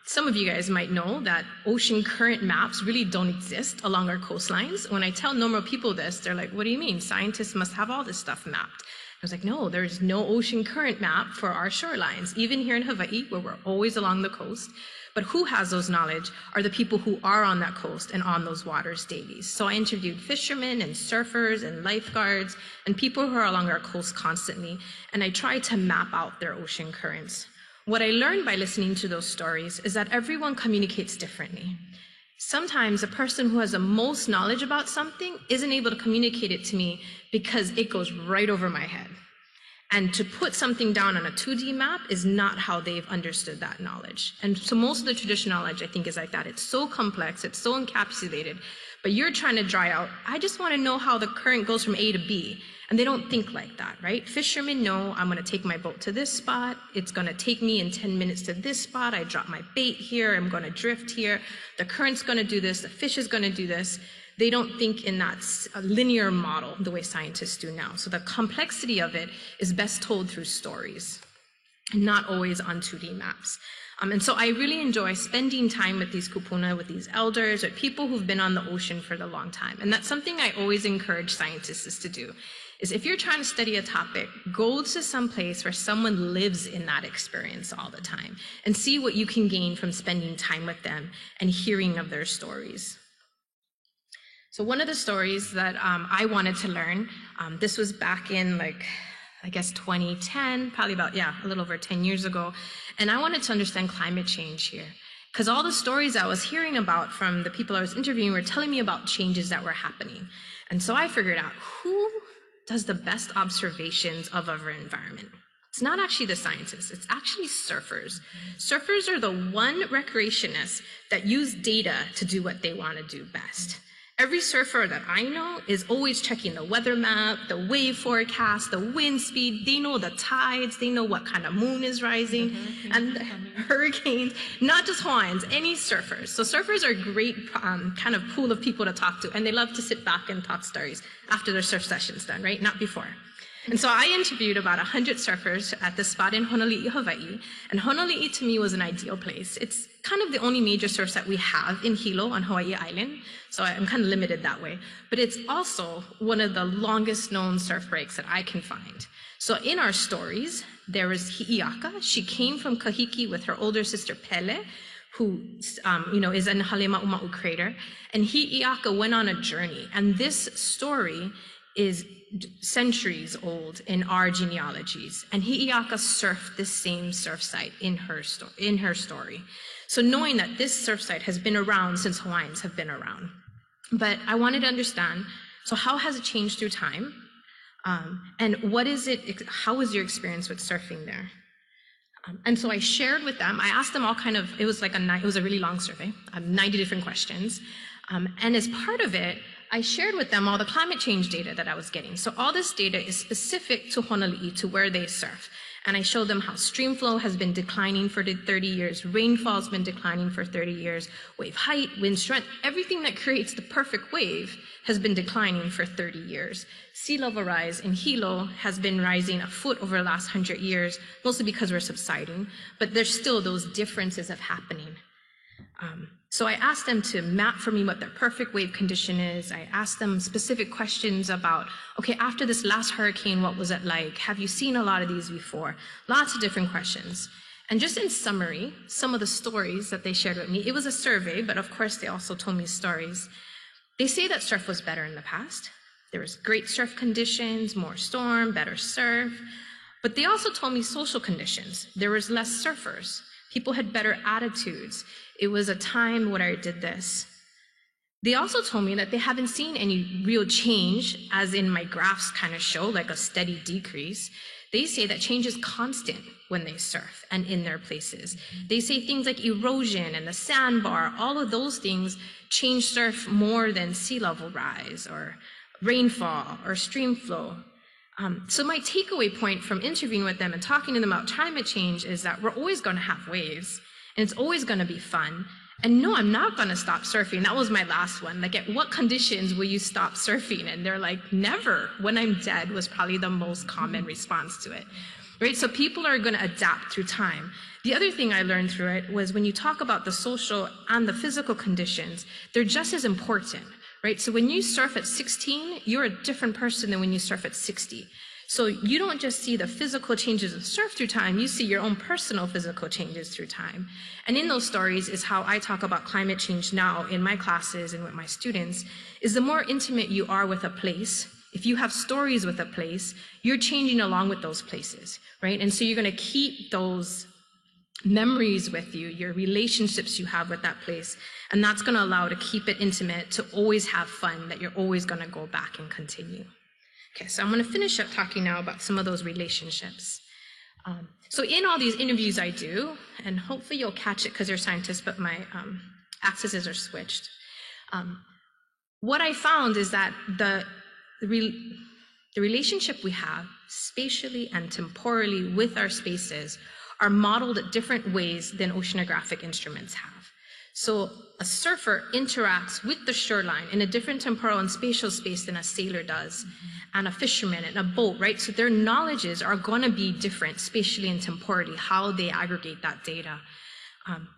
Some of you guys might know that ocean current maps really don't exist along our coastlines. When I tell normal people this, they're like, what do you mean? Scientists must have all this stuff mapped. I was like, no, there's no ocean current map for our shorelines, even here in Hawaii, where we're always along the coast. But who has those knowledge are the people who are on that coast and on those waters daily. So I interviewed fishermen and surfers and lifeguards and people who are along our coast constantly, and I tried to map out their ocean currents. What I learned by listening to those stories is that everyone communicates differently. Sometimes a person who has the most knowledge about something isn't able to communicate it to me because it goes right over my head. And to put something down on a 2D map is not how they've understood that knowledge. And so most of the traditional knowledge, I think, is like that. It's so complex, it's so encapsulated, but you're trying to dry out, I just want to know how the current goes from A to B. And they don't think like that, right? Fishermen know I'm going to take my boat to this spot. It's going to take me in 10 minutes to this spot. I drop my bait here. I'm going to drift here. The current's going to do this. The fish is going to do this. They don't think in that linear model the way scientists do now. So the complexity of it is best told through stories, and not always on 2D maps. And so I really enjoy spending time with these kupuna, with these elders, or people who've been on the ocean for the long time. And that's something I always encourage scientists to do, is if you're trying to study a topic, go to some place where someone lives in that experience all the time and see what you can gain from spending time with them and hearing of their stories. So one of the stories that I wanted to learn, this was back in I guess 2010, probably about, a little over 10 years ago. And I wanted to understand climate change here. Because all the stories I was hearing about from the people I was interviewing were telling me about changes that were happening. And so I figured out who does the best observations of our environment. It's not actually the scientists, it's actually surfers. Surfers are the one recreationists that use data to do what they want to do best. Every surfer that I know is always checking the weather map, the wave forecast, the wind speed. They know the tides. They know what kind of moon is rising, and the hurricanes. Not just Hawaiians, any surfers. So surfers are a great kind of pool of people to talk to, and they love to sit back and talk stories after their surf session's done, right? Not before. And so I interviewed about 100 surfers at this spot in Honolulu, Hawaii. And Honolulu to me was an ideal place. It's kind of the only major surf site we have in Hilo on Hawaii Island. So I'm kind of limited that way. But it's also one of the longest known surf breaks that I can find. So in our stories, there was Hi'iaka. She came from Kahiki with her older sister Pele, who is in Halemaumau crater. And Hi'iaka went on a journey. And this story is centuries old in our genealogies, and Hi'iaka surfed this same surf site in her story. So knowing that this surf site has been around since Hawaiians have been around. But I wanted to understand, so how has it changed through time? And how was your experience with surfing there? And so I shared with them, I asked them all it was a really long survey, 90 different questions. And as part of it, I shared with them all the climate change data that I was getting. So all this data is specific to Honolulu, to where they surf. And I showed them how stream flow has been declining for 30 years, rainfall has been declining for 30 years, wave height, wind strength, everything that creates the perfect wave has been declining for 30 years. Sea level rise in Hilo has been rising a foot over the last 100 years, mostly because we're subsiding, but there's still those differences of happening. So I asked them to map for me what their perfect wave condition is. I asked them specific questions about, okay, after this last hurricane, what was it like? Have you seen a lot of these before? Lots of different questions. And just in summary, some of the stories that they shared with me, it was a survey, but of course they also told me stories. They say that surf was better in the past. There was great surf conditions, more storm, better surf. But they also told me social conditions. There was less surfers. People had better attitudes. It was a time when I did this. They also told me that they haven't seen any real change, as in my graphs kind of show, like a steady decrease. They say that change is constant when they surf and in their places. They say things like erosion and the sandbar, all of those things change surf more than sea level rise or rainfall or stream flow. So my takeaway point from interviewing with them and talking to them about climate change is that we're always going to have waves, and it's always going to be fun. And no, I'm not going to stop surfing. That was my last one. Like, at what conditions will you stop surfing? And they're like, never. When I'm dead was probably the most common response to it. Right? So people are going to adapt through time. The other thing I learned through it was when you talk about the social and the physical conditions, they're just as important. Right? So when you surf at 16, you're a different person than when you surf at 60. So you don't just see the physical changes of surf through time, you see your own personal physical changes through time. And in those stories is how I talk about climate change now in my classes and with my students, is the more intimate you are with a place, if you have stories with a place, you're changing along with those places, right? And so you're going to keep those memories with you, your relationships you have with that place, and that's going to allow to keep it intimate, to always have fun, that you're always going to go back and continue. Okay, so I'm going to finish up talking now about some of those relationships. So in all these interviews I do, and hopefully you'll catch it because you're scientists, but my axes are switched. What I found is that the relationship we have spatially and temporally with our spaces are modeled at different ways than oceanographic instruments have. So a surfer interacts with the shoreline in a different temporal and spatial space than a sailor does, and a fisherman and a boat, right? So their knowledges are going to be different spatially and temporally, how they aggregate that data.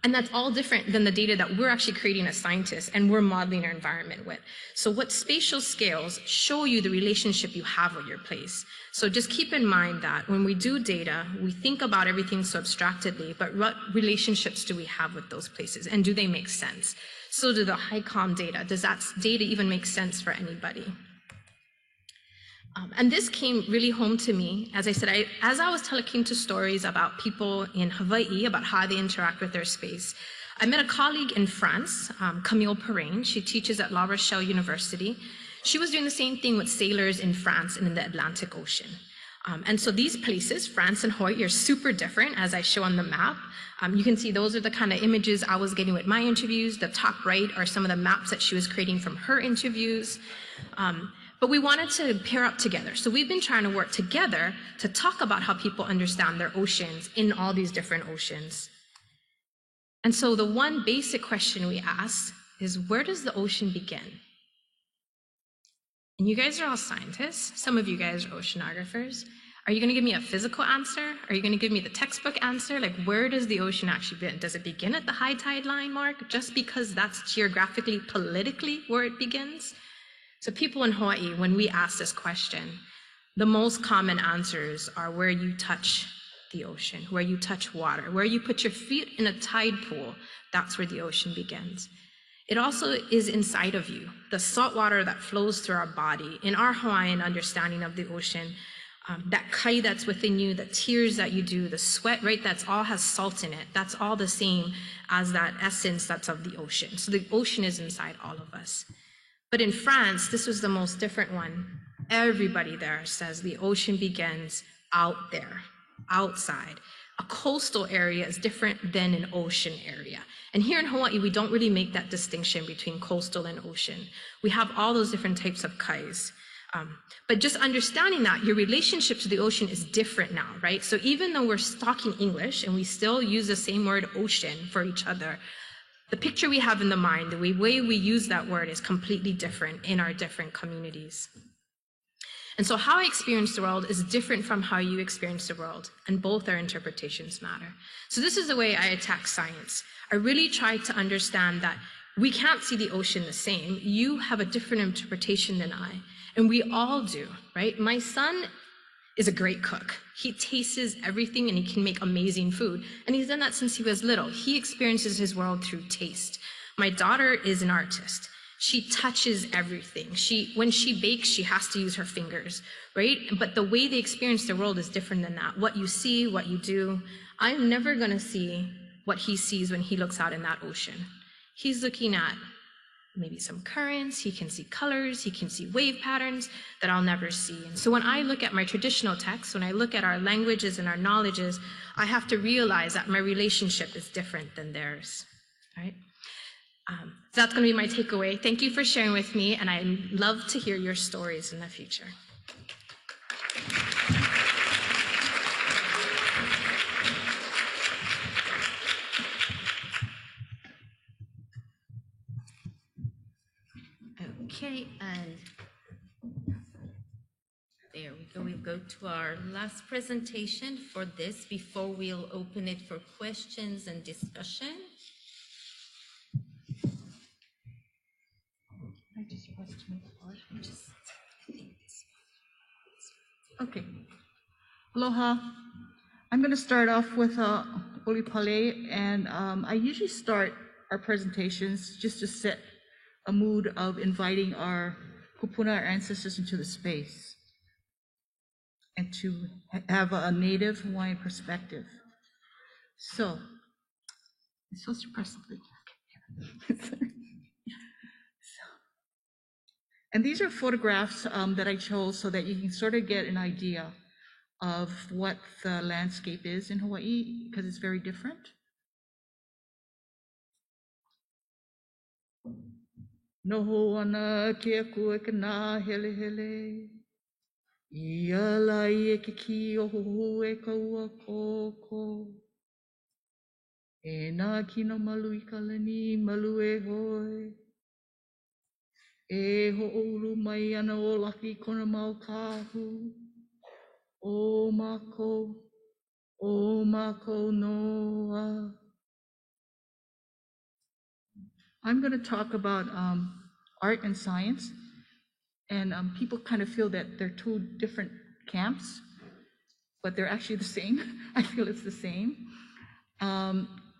And that's all different than the data that we're actually creating as scientists and we're modeling our environment with. So what spatial scales show you the relationship you have with your place. So just keep in mind that when we do data, we think about everything so abstractedly, but what relationships do we have with those places, and do they make sense? So do the HICOM data, does that data even make sense for anybody? And this came really home to me. As I said, as I was talking to stories about people in Hawaii, about how they interact with their space, I met a colleague in France, Camille Perrin. She teaches at La Rochelle University. She was doing the same thing with sailors in France and in the Atlantic Ocean. And so these places, France and Hawaii, are super different, as I show on the map. You can see those are the kind of images I was getting with my interviews. The top right are some of the maps that she was creating from her interviews. But we wanted to pair up together. So we've been trying to work together to talk about how people understand their oceans in all these different oceans. And so the one basic question we asked is, where does the ocean begin? And you guys are all scientists. Some of you guys are oceanographers. Are you going to give me a physical answer? Are you going to give me the textbook answer? Like, where does the ocean actually begin? Does it begin at the high tide line mark, just because that's geographically, politically where it begins? So people in Hawaii, when we ask this question, the most common answers are where you touch the ocean, where you touch water, where you put your feet in a tide pool, that's where the ocean begins. It also is inside of you, the salt water that flows through our body. In our Hawaiian understanding of the ocean, that kai that's within you, the tears that you do, the sweat, right, that's all has salt in it. That's all the same as that essence that's of the ocean. So the ocean is inside all of us. But in France, this was the most different one. Everybody there says the ocean begins out there, outside. A coastal area is different than an ocean area. And here in Hawaii, we don't really make that distinction between coastal and ocean. We have all those different types of kais. But just understanding that your relationship to the ocean is different now, right? So even though we're talking English and we still use the same word ocean for each other, the picture we have in the mind, the way we use that word is completely different in our different communities. And so how I experience the world is different from how you experience the world, and both our interpretations matter. So this is the way I attack science. I really try to understand that we can't see the ocean the same. You have a different interpretation than I, and we all do, right? My son is a great cook. He tastes everything and he can make amazing food. And he's done that since he was little. He experiences his world through taste. My daughter is an artist. She touches everything. When she bakes, she has to use her fingers, right? But the way they experience the world is different than that. What you see, what you do. I'm never going to see what he sees when he looks out in that ocean. He's looking at maybe some currents, he can see colors, he can see wave patterns that I'll never see. And so when I look at my traditional texts, when I look at our languages and our knowledges, I have to realize that my relationship is different than theirs, right? So that's going to be my takeaway. Thank you for sharing with me, and I love to hear your stories in the future. Okay, and there we go. We'll go to our last presentation for this before we'll open it for questions and discussion. Okay. Aloha. I'm going to start off with Olipale, and I usually start our presentations just to set a mood of inviting our kupuna, our ancestors, into the space and to have a native Hawaiian perspective. So, I'm supposed to press something. And these are photographs that I chose so that you can sort of get an idea of what the landscape is in Hawaii, because it's very different. Noho ana ke aku e ka nā hele hele. Ia lai e ke ki o hohu e ka ua kōkō. E nā kino malu I ka lani malu e hoi. E ho'oulu mai ana o laki kona mau kahu. O mako noa. I'm going to talk about art and science, and people kind of feel that they're two different camps, but they're actually the same. I feel it's the same.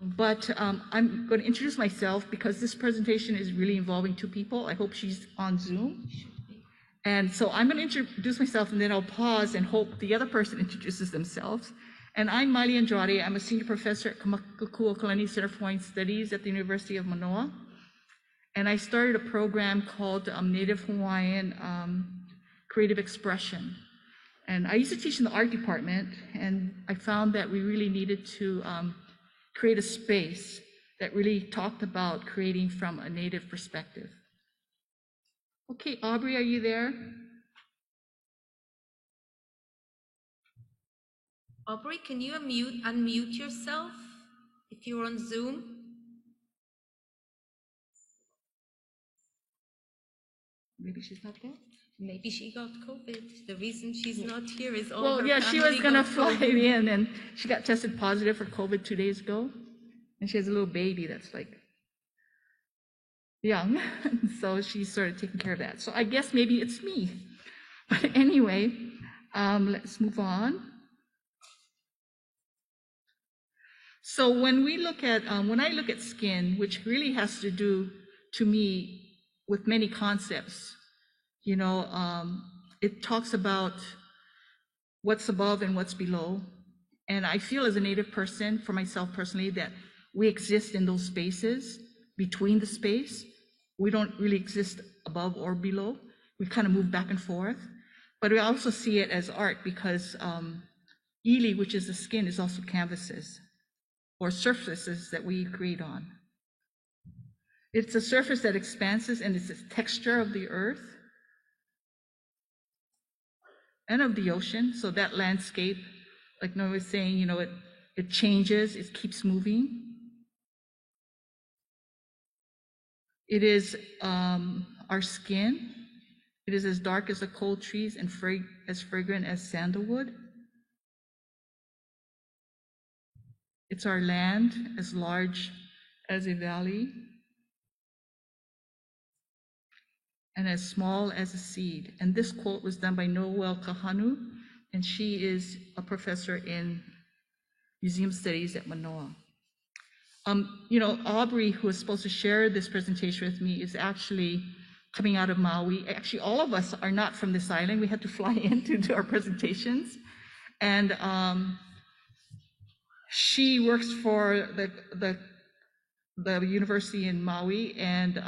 But I'm going to introduce myself because this presentation is really involving two people. I hope she's on Zoom. And so I'm going to introduce myself, and then I'll pause and hope the other person introduces themselves. And I'm Maile Andrade. I'm a senior professor at Kamakuakalani Center for Hawaiian Studies at the University of Manoa. And I started a program called Native Hawaiian Creative Expression. And I used to teach in the art department, and I found that we really needed to create a space that really talked about creating from a Native perspective. Okay, Aubrey, are you there? Aubrey, can you unmute yourself if you're on Zoom? Maybe she's not there. Maybe she got COVID. The reason she's not here is all Well, her yeah, she family was gonna got fly COVID. in, and she got tested positive for COVID 2 days ago. And she has a little baby that's like young. So she started taking care of that. So I guess maybe it's me. But anyway, let's move on. So when we look at, when I look at skin, which really has to do, to me, with many concepts, you know, it talks about what's above and what's below. And I feel as a Native person, for myself personally, that we exist in those spaces, between the space. We don't really exist above or below. We kind of move back and forth. But we also see it as art because ili, which is the skin, is also canvases or surfaces that we create on. It's a surface that expands, and it's the texture of the earth. and of the ocean. So that landscape, like Noah was saying, you know, it changes, it keeps moving. It is our skin. It is as dark as the cold trees and as fragrant as sandalwood. It's our land, as large as a valley and as small as a seed. And this quote was done by Noel Kahanu, and she is a professor in museum studies at Manoa. You know, Aubrey, who was supposed to share this presentation with me, is actually coming out of Maui. Actually, all of us are not from this island. We had to fly in to do our presentations. And she works for the university in Maui and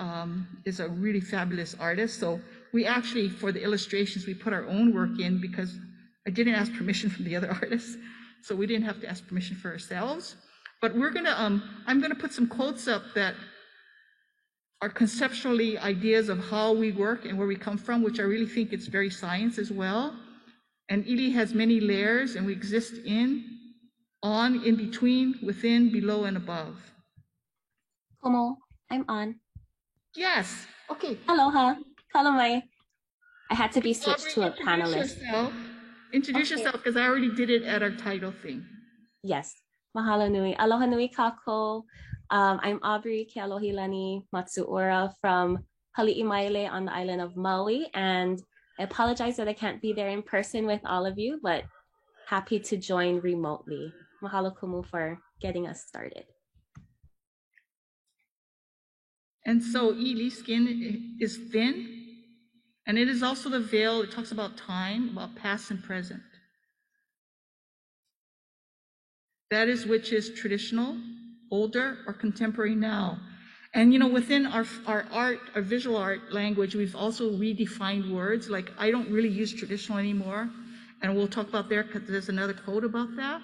is a really fabulous artist. So we actually, for the illustrations, we put our own work in because I didn't ask permission from the other artists. So we didn't have to ask permission for ourselves. But we're gonna, I'm gonna put some quotes up that are conceptually ideas of how we work and where we come from, which I really think it's very science as well. And Ili has many layers, and we exist in, on, in between, within, below, and above. Kumu, I'm on. Yes, okay. Aloha, kalamai. I had to be switched Aubrey, to a panelist. Introduce Okay. yourself, because I already did it at our title thing. Yes, mahalo nui. Aloha nui kako. I'm Aubrey Kealohilani Matsuura from Hali'imaile on the island of Maui, and I apologize that I can't be there in person with all of you, but happy to join remotely. Mahalo kumu for getting us started. And so Ili's skin is thin, and it is also the veil. It talks about time, about past and present. That is which is traditional, older, or contemporary now. And you know, within our art, our visual art language, we've also redefined words. Like I don't really use traditional anymore, and we'll talk about there because there's another quote about that.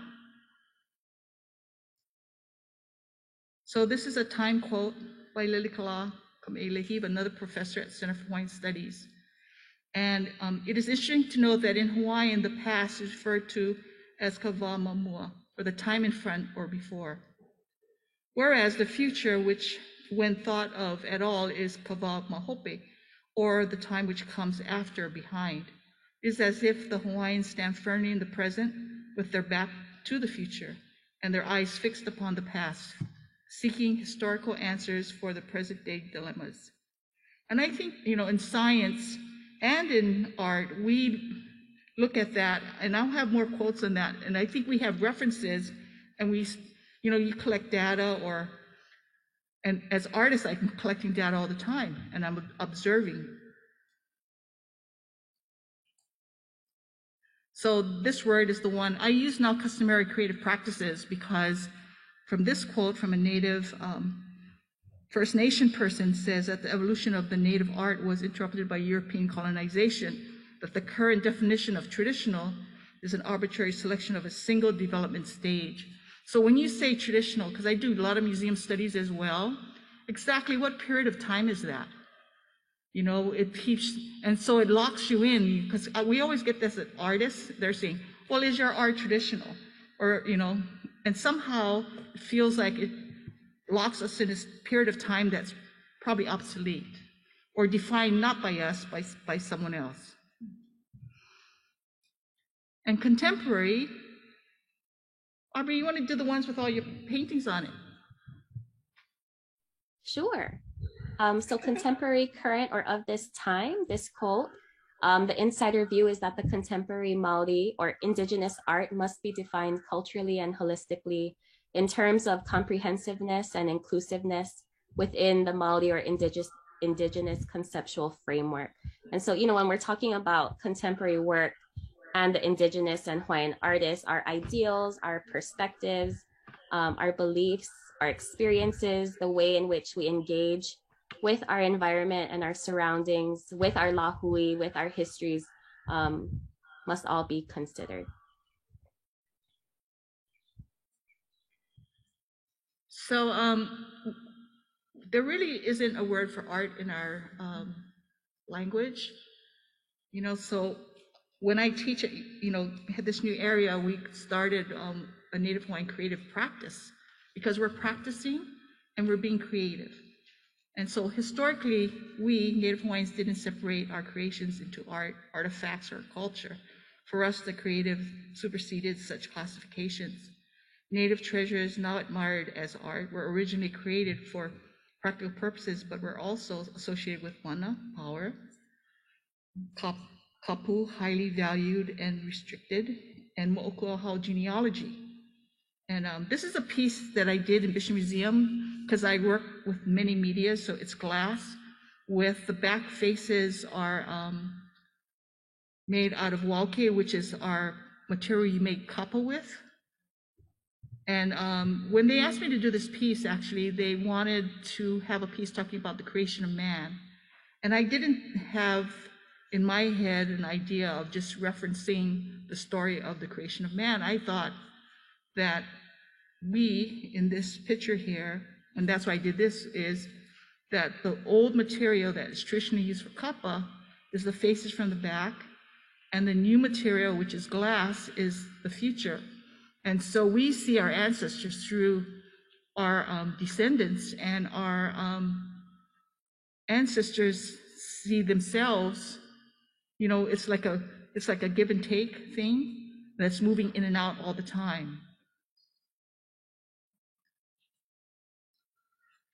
So this is a time quote by Lilikala Kama'ilehib, another professor at Center for Hawaiian Studies. And it is interesting to note that in Hawaiian, the past is referred to as kawa mamua, or the time in front or before. Whereas the future, which when thought of at all is kawa mahope, or the time which comes after or behind, is as if the Hawaiians stand firmly in the present with their back to the future and their eyes fixed upon the past, seeking historical answers for the present day dilemmas. And I think, you know, in science and in art, we look at that, and I'll have more quotes on that. And I think we have references, and we, you know, you collect data, and as artists, I'm collecting data all the time, and I'm observing. So this word is the one I use now, customary creative practices, because from this quote from a native First Nation person says that the evolution of the native art was interrupted by European colonization, that the current definition of traditional is an arbitrary selection of a single development stage. So when you say traditional, because I do a lot of museum studies as well, exactly what period of time is that? You know, it keeps, and so it locks you in, because we always get this at artists, they're saying, well, is your art traditional? Or, you know, and somehow it feels like it locks us in this period of time that's probably obsolete or defined not by us, by someone else. And contemporary, Aubrey, you want to do the ones with all your paintings on it? Sure. So contemporary, current, or of this time, this quote, the insider view is that the contemporary Maori or indigenous art must be defined culturally and holistically in terms of comprehensiveness and inclusiveness within the Maori or indigenous conceptual framework. And so, you know, when we're talking about contemporary work and the indigenous and Hawaiian artists, our ideals, our perspectives, our beliefs, our experiences, the way in which we engage with our environment and our surroundings, with our lahui, with our histories, must all be considered. So there really isn't a word for art in our language, you know, so when I teach at, at this new area, we started a Native Hawaiian creative practice because we're practicing and we're being creative. And so historically, we Native Hawaiians didn't separate our creations into art, artifacts, or culture. For us, the creative superseded such classifications. Native treasures, now admired as art, were originally created for practical purposes, but were also associated with mana, power, kapu, highly valued and restricted, and mo'okuahau, genealogy. And this is a piece that I did in Bishop Museum because I work with many media, so it's glass with the back faces are made out of wauke, which is our material you make kapa with. And when they asked me to do this piece, actually, they wanted to have a piece talking about the creation of man. And I didn't have in my head an idea of just referencing the story of the creation of man. I thought that we, in this picture here, and that's why I did this, is that the old material that is traditionally used for kapa is the faces from the back, and the new material, which is glass, is the future. And so we see our ancestors through our descendants, and our ancestors see themselves. It's like a give and take thing that's moving in and out all the time.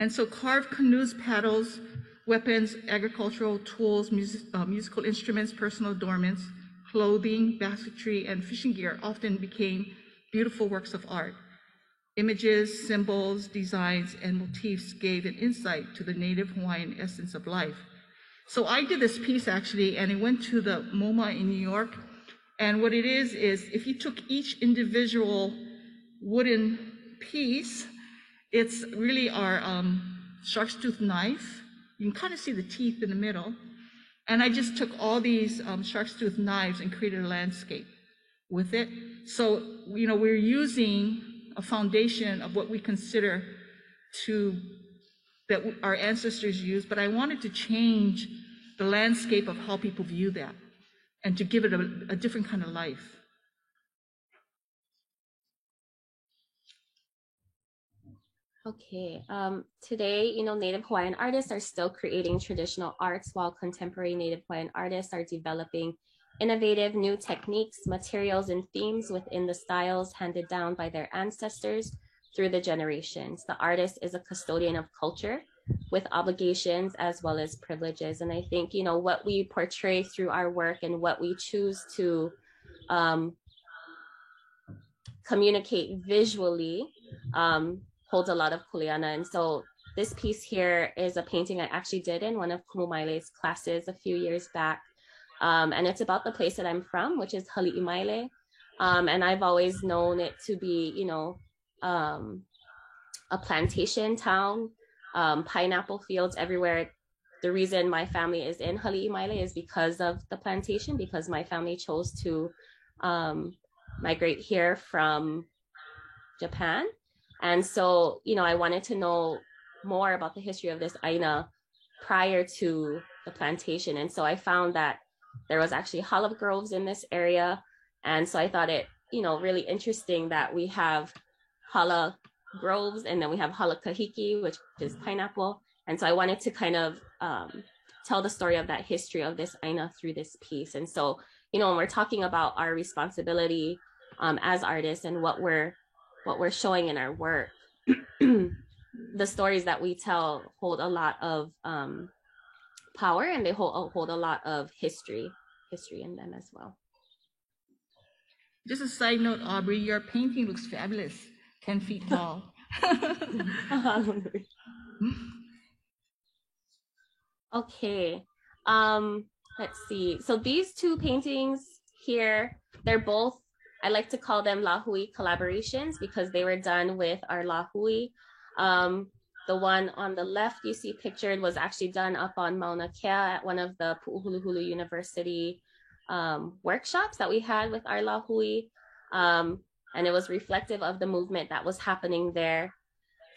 And so carved canoes, paddles, weapons, agricultural tools, musical instruments, personal adornments, clothing, basketry, and fishing gear often became beautiful works of art. Images, symbols, designs, and motifs gave an insight to the Native Hawaiian essence of life. So I did this piece actually, and it went to the MoMA in New York. And what it is if you took each individual wooden piece, it's really our shark's tooth knife. You can kind of see the teeth in the middle. And I just took all these shark's tooth knives and created a landscape with it. So, we're using a foundation of what we consider that our ancestors used, but I wanted to change the landscape of how people view that and to give it a different kind of life. Okay, today, Native Hawaiian artists are still creating traditional arts while contemporary Native Hawaiian artists are developing innovative new techniques, materials, and themes within the styles handed down by their ancestors through the generations. The artist is a custodian of culture with obligations as well as privileges. And I think, what we portray through our work and what we choose to communicate visually holds a lot of kuleana. And so this piece here is a painting I actually did in one of Kumumaile's classes a few years back. And it's about the place that I'm from, which is Hali'imaile. And I've always known it to be, a plantation town, pineapple fields everywhere. The reason my family is in Hali'imaile is because of the plantation, because my family chose to migrate here from Japan. And so, I wanted to know more about the history of this Aina prior to the plantation. And so I found that there was actually hala groves in this area. And so I thought it, really interesting that we have hala groves and then we have hala kahiki, which is pineapple. And so I wanted to kind of tell the story of that history of this Aina through this piece. And so, when we're talking about our responsibility as artists and what we're showing in our work, the stories that we tell hold a lot of power, and they hold a lot of history in them as well. Just a side note, Aubrey, your painting looks fabulous, 10 feet tall. Okay, let's see. So these two paintings here, they're both, I like to call them Lahui collaborations because they were done with our Lahui. The one on the left you see pictured was actually done up on Mauna Kea at one of the Pu'uhuluhulu University workshops that we had with our Lahui. And it was reflective of the movement that was happening there.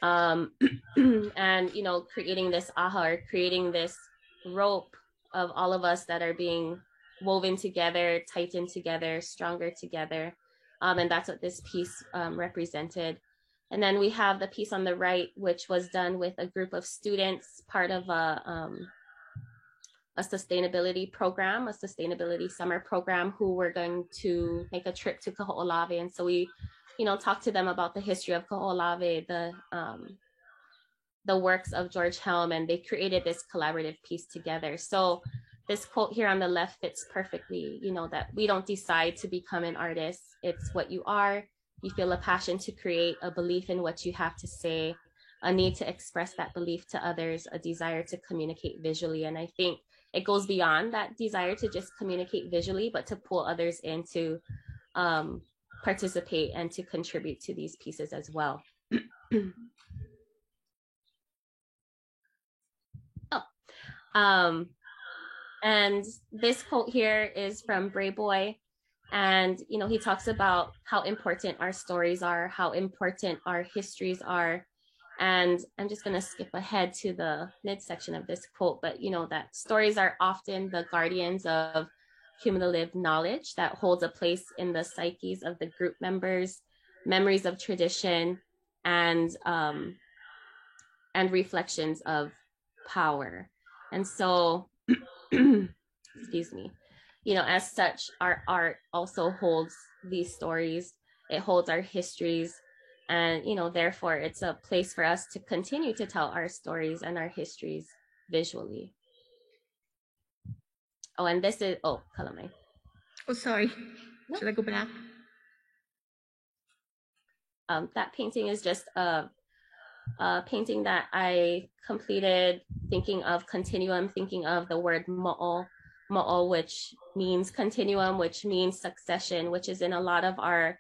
And, creating this aha, or creating this rope of all of us that are being woven together, tightened together, stronger together. And that's what this piece represented. And then we have the piece on the right, which was done with a group of students, part of a sustainability program, a sustainability summer program, who were going to make a trip to Kaho'olawe. And so we, talked to them about the history of Kaho'olawe, the works of George Helm, and they created this collaborative piece together. So this quote here on the left fits perfectly, that we don't decide to become an artist. It's what you are. You feel a passion to create, a belief in what you have to say, a need to express that belief to others, a desire to communicate visually. And I think it goes beyond that desire to just communicate visually, but to pull others in to participate and to contribute to these pieces as well. And this quote here is from Bray Boy. And, he talks about how important our stories are, how important our histories are. And I'm just going to skip ahead to the midsection of this quote, but, that stories are often the guardians of cumulative knowledge that holds a place in the psyches of the group members, memories of tradition, and reflections of power. And so, excuse me, as such, our art also holds these stories. It holds our histories. And, therefore, it's a place for us to continue to tell our stories and our histories visually. Oh, and this is, Kalame. Oh, sorry. No. Should I go back? That painting is just a painting that I completed thinking of continuum, thinking of the word mo'o, which means continuum, which means succession, which is in a lot of our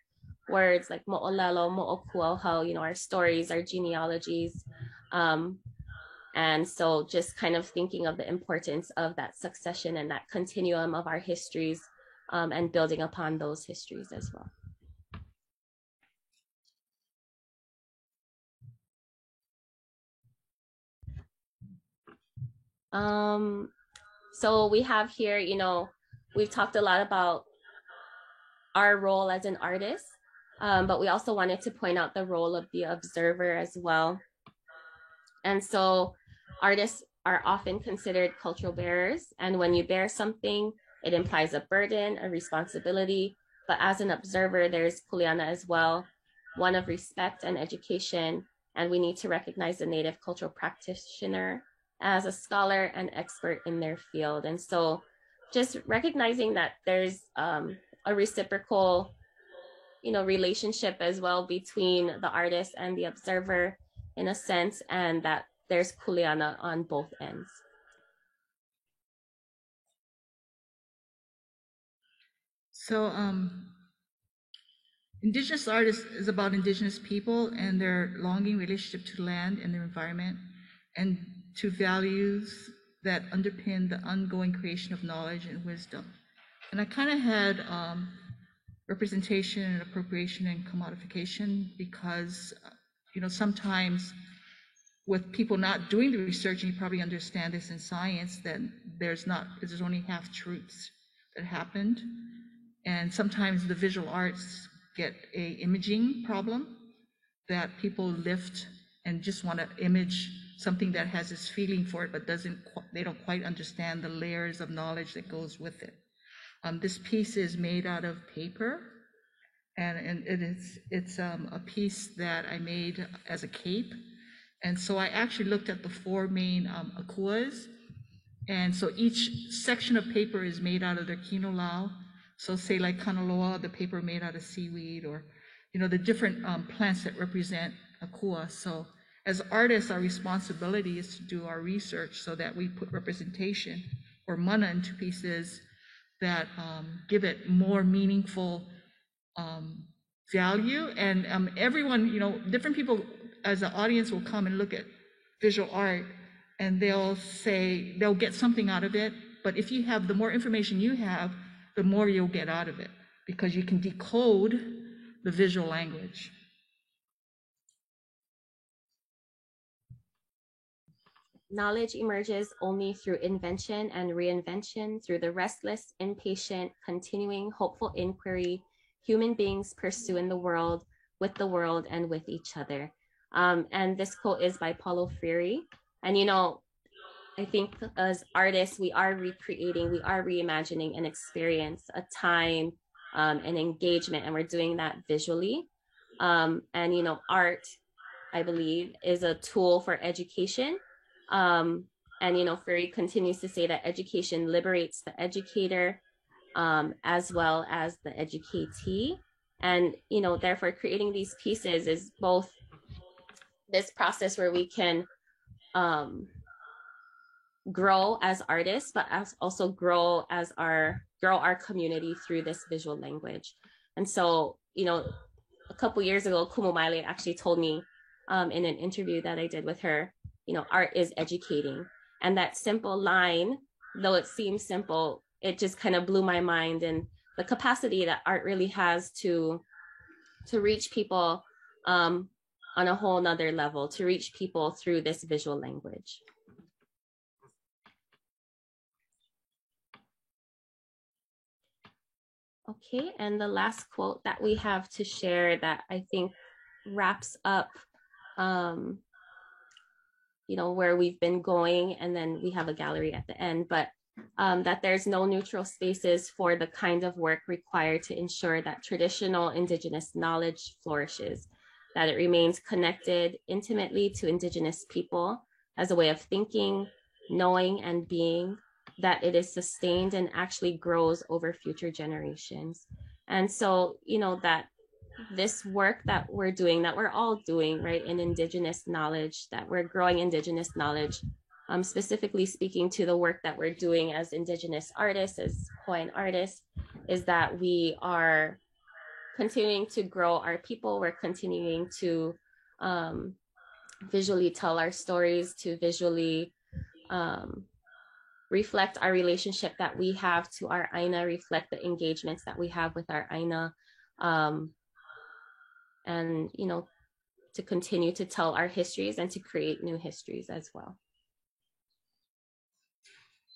words like mo'olelo, mo'okuoho, our stories, our genealogies. And so just kind of thinking of the importance of that succession and that continuum of our histories, and building upon those histories as well. So we have here, we've talked a lot about our role as an artist, but we also wanted to point out the role of the observer as well. And so artists are often considered cultural bearers. And when you bear something, it implies a burden, a responsibility. But as an observer, there's kuleana as well, one of respect and education. And we need to recognize the Native cultural practitioner as a scholar and expert in their field. And so just recognizing that there's a reciprocal, relationship as well between the artist and the observer in a sense, and that there's kuleana on both ends. So Indigenous art is about Indigenous people and their longing relationship to land and their environment, and to values that underpin the ongoing creation of knowledge and wisdom. And I kind of had representation and appropriation and commodification because, sometimes with people not doing the research, and you probably understand this in science, that there's only half truths that happened. And sometimes the visual arts get a imaging problem, that people lift and just want to image something that has this feeling for it, but they don't quite understand the layers of knowledge that goes with it. This piece is made out of paper, and it's a piece that I made as a cape. And so I actually looked at the four main akuas. And so each section of paper is made out of their kino lau. So say like kanaloa, the paper made out of seaweed, or, the different plants that represent akua. So as artists, our responsibility is to do our research so that we put representation or mana into pieces that give it more meaningful value. And everyone, different people as an audience will come and look at visual art, and they'll get something out of it. But if you have, the more information you have, the more you'll get out of it, because you can decode the visual language. knowledge emerges only through invention and reinvention, through the restless, impatient, continuing, hopeful inquiry human beings pursue in the world, and with each other. And this quote is by Paulo Freire. And, you know, I think as artists, we are recreating, we are reimagining an experience, a time, an engagement, and we're doing that visually. And, you know, art, I believe, is a tool for education. And, you know, Freire continues to say that education liberates the educator as well as the educatee. And, you know, therefore creating these pieces is both this process where we can grow as artists, but also grow our community through this visual language. And so, you know, a couple years ago, Kumu Maile actually told me in an interview that I did with her, you know, art is educating. And that simple line, though it seems simple, it just kind of blew my mind, and the capacity that art really has to reach people on a whole nother level, to reach people through this visual language. Okay, and the last quote that we have to share that I think wraps up, you know, where we've been going, and then we have a gallery at the end, but that there's no neutral spaces for the kind of work required to ensure that traditional Indigenous knowledge flourishes, that it remains connected intimately to Indigenous people as a way of thinking, knowing, and being, that it is sustained and actually grows over future generations. And so, you know, that this work that we're doing, that we're all doing, right, in Indigenous knowledge, that we're growing Indigenous knowledge, specifically speaking to the work that we're doing as Indigenous artists, as Hawaiian artists, is that we are continuing to grow our people. We're continuing to visually tell our stories, to visually reflect our relationship that we have to our Aina, reflect the engagements that we have with our Aina, and, you know, to continue to tell our histories and to create new histories as well.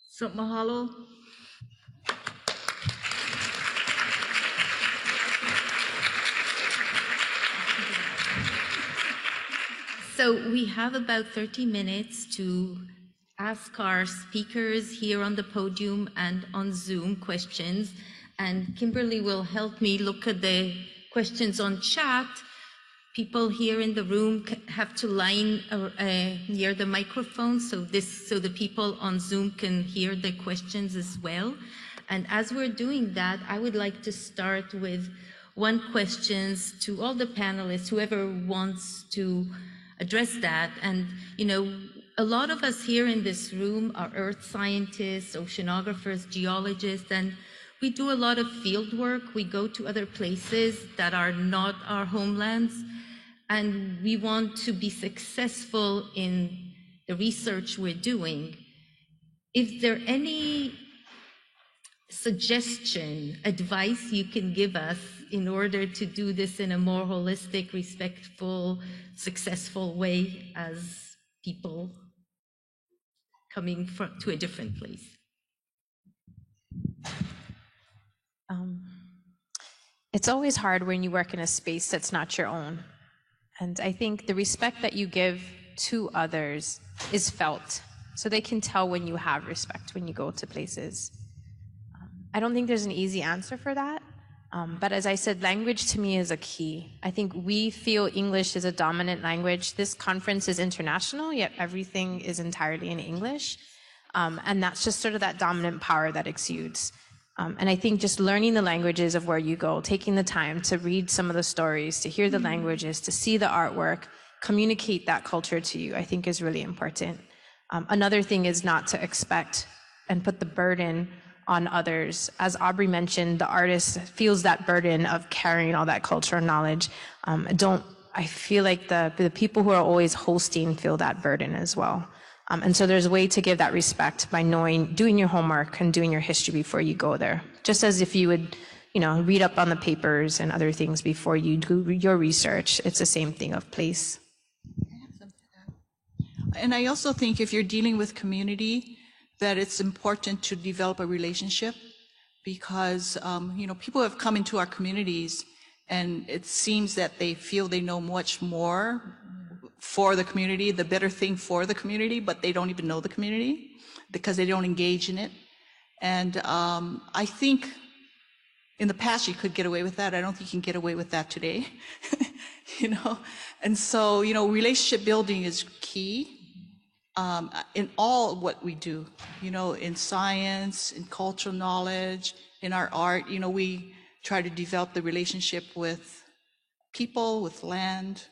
So mahalo. So we have about 30 minutes to ask our speakers here on the podium and on Zoom questions. And Kimberly will help me look at the questions on chat. People here in the room have to line near the microphone so the people on Zoom can hear the questions as well. And as we're doing that, I would like to start with one question to all the panelists, whoever wants to address that. And, you know, a lot of us here in this room are earth scientists, oceanographers, geologists, and we do a lot of field work. We go to other places that are not our homelands, and we want to be successful in the research we're doing. Is there any suggestion, advice you can give us in order to do this in a more holistic, respectful, successful way as people coming to a different place? It's always hard when you work in a space that's not your own. And I think the respect that you give to others is felt. So they can tell when you have respect when you go to places. I don't think there's an easy answer for that. But as I said, language to me is a key. I think we feel English is a dominant language. This conference is international, yet everything is entirely in English. And that's just sort of that dominant power that exudes. And I think just learning the languages of where you go, taking the time to read some of the stories, to hear the languages, to see the artwork, communicate that culture to you, I think is really important. Another thing is not to expect and put the burden on others. As Aubrey mentioned, the artist feels that burden of carrying all that cultural knowledge. I feel like the people who are always hosting feel that burden as well. And so there's a way to give that respect by doing your homework and doing your history before you go there. Just as if you would, read up on the papers and other things before you do your research. It's the same thing of place. And I also think if you're dealing with community, that it's important to develop a relationship because, people have come into our communities and it seems that they feel they know much more for the community, the better thing for the community, but they don't even know the community because they don't engage in it. And I think in the past you could get away with that. I don't think you can get away with that today, And so, relationship building is key in all what we do, in science, in cultural knowledge, in our art. We try to develop the relationship with people, with land,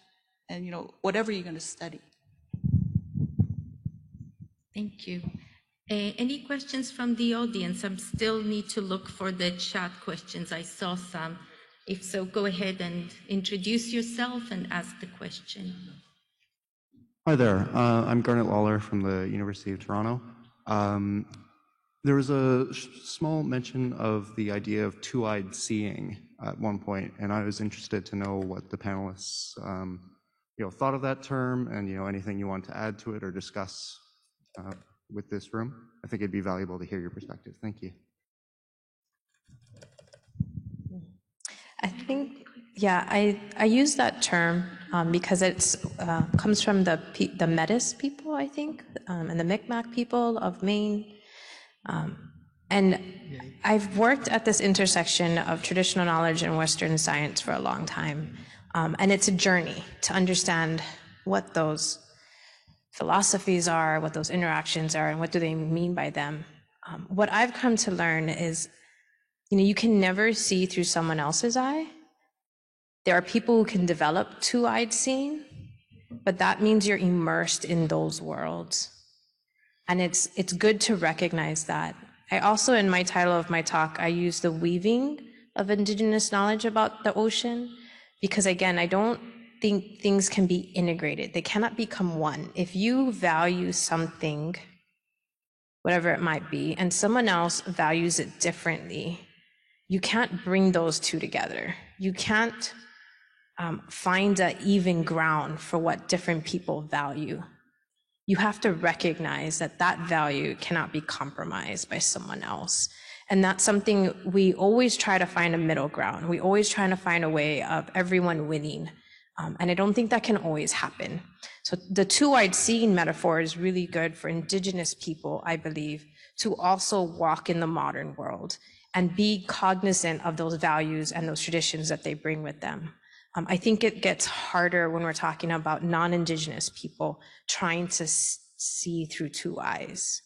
and, whatever you're going to study. Thank you. Any questions from the audience? I still need to look for the chat questions. I saw some. If so, go ahead and introduce yourself and ask the question. Hi there. I'm Garnet Lawler from the University of Toronto. There was a small mention of the idea of two-eyed seeing at one point, and I was interested to know what the panelists thought of that term and anything you want to add to it or discuss with this room. I think it'd be valuable to hear your perspective. Thank you. I think, I use that term because it's comes from the Metis people, I think, and the Mi'kmaq people of Maine. And I've worked at this intersection of traditional knowledge and Western science for a long time. And it's a journey to understand what those philosophies are, what those interactions are, and what do they mean by them. What I've come to learn is, you can never see through someone else's eye. There are people who can develop two-eyed seeing, but that means you're immersed in those worlds. And it's good to recognize that. I also, in my title of my talk, I use the weaving of Indigenous knowledge about the ocean, because again, I don't think things can be integrated. They cannot become one. If you value something, whatever it might be, and someone else values it differently, you can't bring those two together. You can't find an even ground for what different people value. You have to recognize that that value cannot be compromised by someone else. And that's something we always try to find a middle ground. We always try to find a way of everyone winning. And I don't think that can always happen. So the two-eyed seeing metaphor is really good for Indigenous people, I believe, to also walk in the modern world and be cognizant of those values and those traditions that they bring with them. I think it gets harder when we're talking about non-Indigenous people trying to see through two eyes.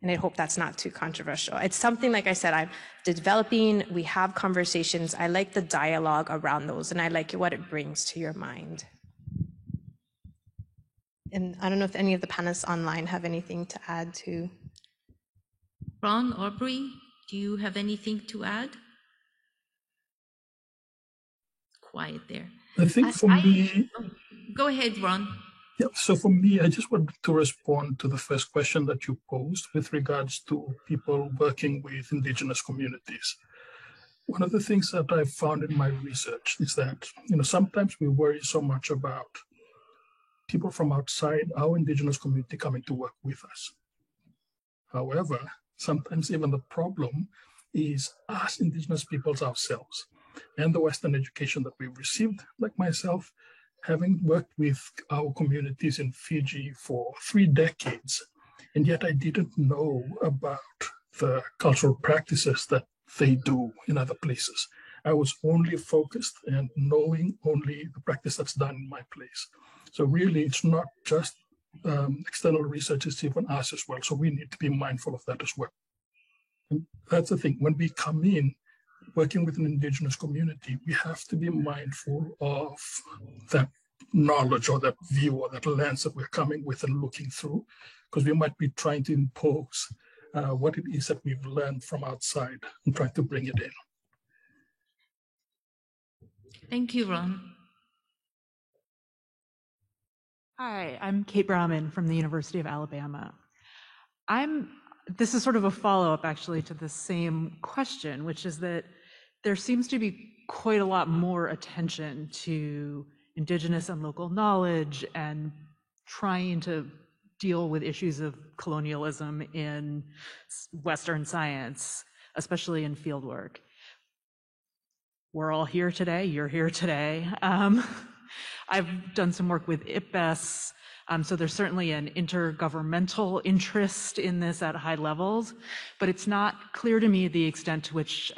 And I hope that's not too controversial. It's something, like I said, I'm developing, we have conversations. I like the dialogue around those, and I like what it brings to your mind. And I don't know if any of the panelists online have anything to add to. Ron, Aubrey, do you have anything to add? Quiet there. I think for me... Go ahead, Ron. Yeah, so for me, I just wanted to respond to the first question that you posed with regards to people working with Indigenous communities. One of the things that I've found in my research is that, sometimes we worry so much about people from outside our Indigenous community coming to work with us. However, sometimes even the problem is us Indigenous peoples ourselves and the Western education that we've received, like myself, having worked with our communities in Fiji for 3 decades, and yet I didn't know about the cultural practices that they do in other places. I was only focused and knowing only the practice that's done in my place. So really, it's not just external research, it's even us as well. So we need to be mindful of that as well. And that's the thing, when we come in, working with an Indigenous community, we have to be mindful of that knowledge or that view or that lens that we're coming with and looking through, because we might be trying to impose what it is that we've learned from outside and trying to bring it in. Thank you, Ron. Hi, I'm Kate Brauman from the University of Alabama. This is sort of a follow-up actually to the same question, which is that there seems to be quite a lot more attention to Indigenous and local knowledge and trying to deal with issues of colonialism in Western science, especially in fieldwork. We're all here today, you're here today. I've done some work with IPBES, so there's certainly an intergovernmental interest in this at high levels, but it's not clear to me the extent to which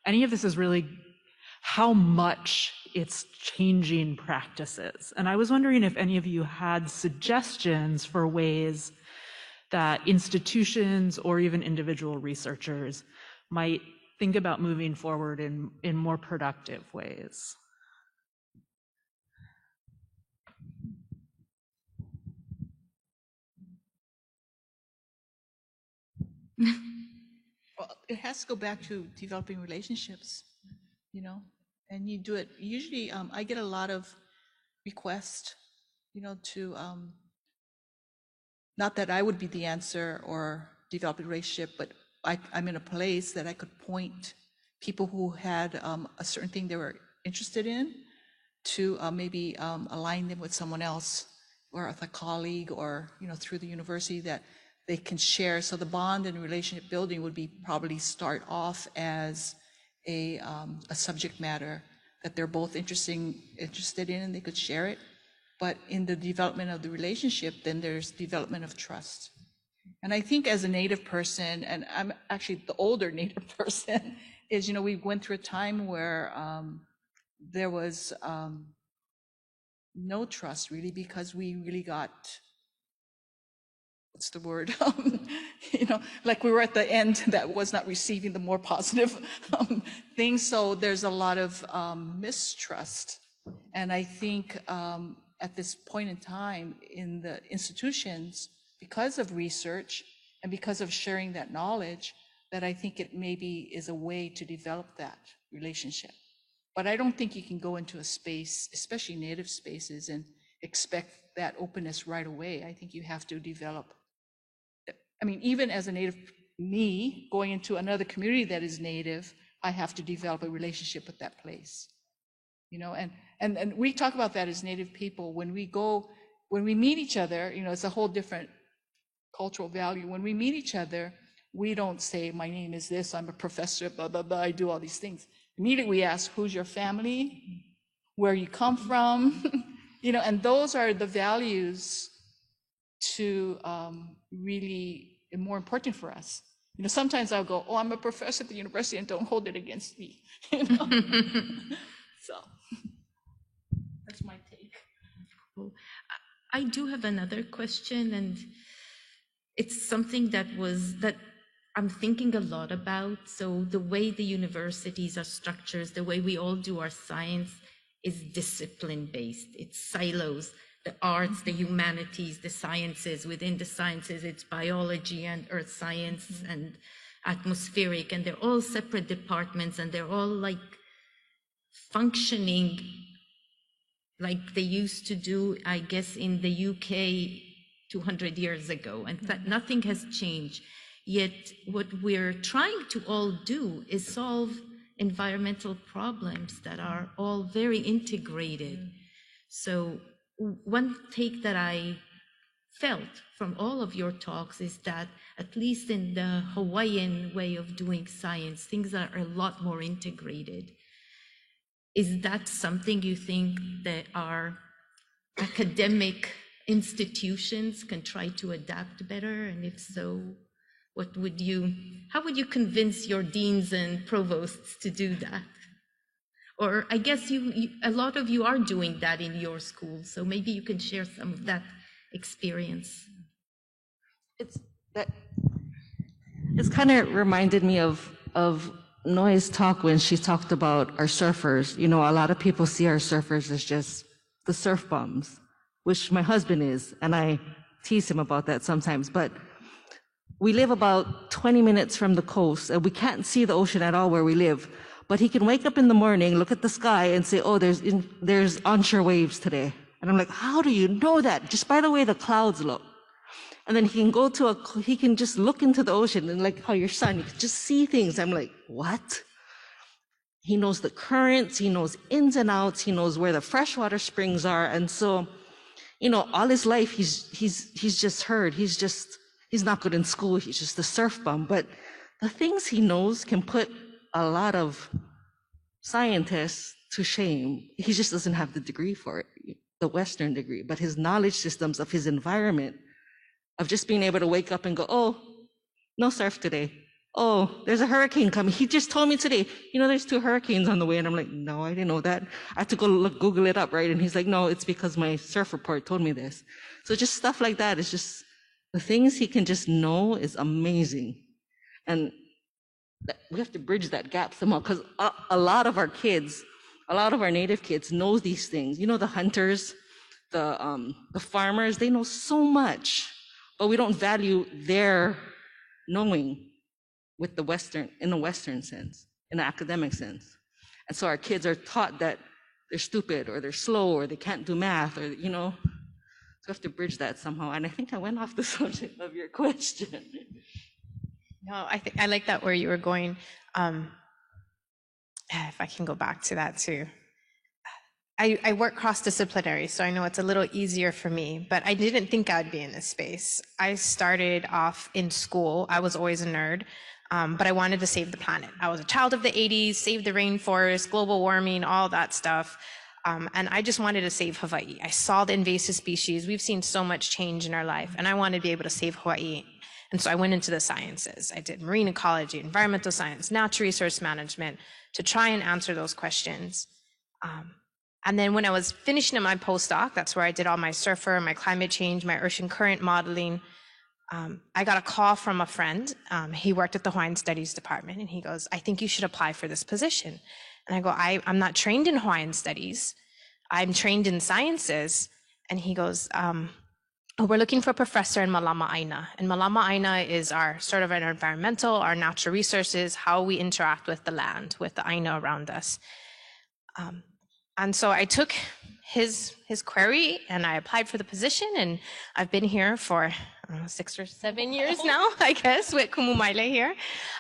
any of this is really how much it's changing practices. And I was wondering if any of you had suggestions for ways that institutions or even individual researchers might think about moving forward in more productive ways. Well, it has to go back to developing relationships, and you do it. Usually, I get a lot of requests, to, not that I would be the answer or develop a relationship, but I'm in a place that I could point people who had a certain thing they were interested in to maybe align them with someone else or with a colleague or, through the university that they can share. So the bond and relationship building would be probably start off as a subject matter that they're both interested in and they could share it. But in the development of the relationship, then there's development of trust. And I think as a Native person, and I'm actually the older Native person, is, we went through a time where there was no trust really, because we really got, what's the word? Like we were at the end that was not receiving the more positive things. So there's a lot of mistrust. And I think at this point in time in the institutions, because of research and because of sharing that knowledge, that I think it maybe is a way to develop that relationship. But I don't think you can go into a space, especially Native spaces, and expect that openness right away. I think you have to develop, even as a Native, me going into another community that is Native, I have to develop a relationship with that place. And we talk about that as Native people. When we meet each other, it's a whole different cultural value. When we meet each other, we don't say, my name is this, I'm a professor, blah, blah, blah, I do all these things. Immediately we ask, who's your family? Where you come from? And those are the values to really more important for us. Sometimes I'll go, oh, I'm a professor at the university, and don't hold it against me. So that's my take. Cool. I do have another question, and it's something that I'm thinking a lot about. So the way the universities are structured, the way we all do our science is discipline-based. It's silos, the arts, the humanities, the sciences. Within the sciences, it's biology and earth science and atmospheric, and they're all separate departments, and they're all like functioning like they used to do, I guess, in the UK 200 years ago, and that nothing has changed. Yet what we're trying to all do is solve environmental problems that are all very integrated. So one take that I felt from all of your talks is that, at least in the Hawaiian way of doing science, things are a lot more integrated. Is that something you think that our academic institutions can try to adapt better? And if so, how would you convince your deans and provosts to do that? Or I guess a lot of you are doing that in your schools, so maybe you can share some of that experience. It's kind of reminded me of Noi's talk when she talked about our surfers. A lot of people see our surfers as just the surf bums, which my husband is, and I tease him about that sometimes. But we live about 20 minutes from the coast, and we can't see the ocean at all where we live. But he can wake up in the morning, look at the sky, and say, oh, there's onshore waves today. And I'm like, how do you know that? Just by the way the clouds look. And then he can just look into the ocean, and like how your son, you can just see things. I'm like, what? He knows the currents, he knows ins and outs, he knows where the freshwater springs are. And so, you know, all his life he's just heard, he's not good in school, he's just a surf bum. But the things he knows can put a lot of scientists to shame. He just doesn't have the degree for it, the Western degree, but his knowledge systems of his environment, of just being able to wake up and go, oh, no surf today. Oh, there's a hurricane coming. He just told me today, you know, there's 2 hurricanes on the way. And I'm like, no, I didn't know that. I have to go Google it up, right? And he's like, no, it's because my surf report told me this. So just stuff like that is just, the things he can just know is amazing. And we have to bridge that gap somehow, because a lot of our kids, a lot of our native kids know these things. You know, the hunters, the farmers, they know so much, but we don't value their knowing with the Western, in the Western sense, in the academic sense. And so our kids are taught that they're stupid or they're slow or they can't do math, or, you know, so we have to bridge that somehow. And I think I went off the subject of your question. No, I like that where you were going. If I can go back to that too. I work cross-disciplinary, so I know it's a little easier for me, but I didn't think I'd be in this space. I started off in school. I was always a nerd, but I wanted to save the planet. I was a child of the 80s, save the rainforest, global warming, all that stuff. And I just wanted to save Hawaii. I saw the invasive species. We've seen so much change in our life, and I wanted to be able to save Hawaii. And so I went into the sciences. I did marine ecology, environmental science, natural resource management to try and answer those questions. And then when I was finishing my postdoc, that's where I did all my surfer, my climate change, my ocean current modeling. I got a call from a friend. He worked at the Hawaiian Studies Department, and he goes, I think you should apply for this position. And I go, I'm not trained in Hawaiian Studies. I'm trained in sciences. And he goes, we're looking for a professor in Malama Aina. And Malama Aina is our sort of an environmental, our natural resources, how we interact with the land, with the Aina around us. And so I took his query and I applied for the position, and I've been here for 6 or 7 years now, I guess, with Kumu Maile here.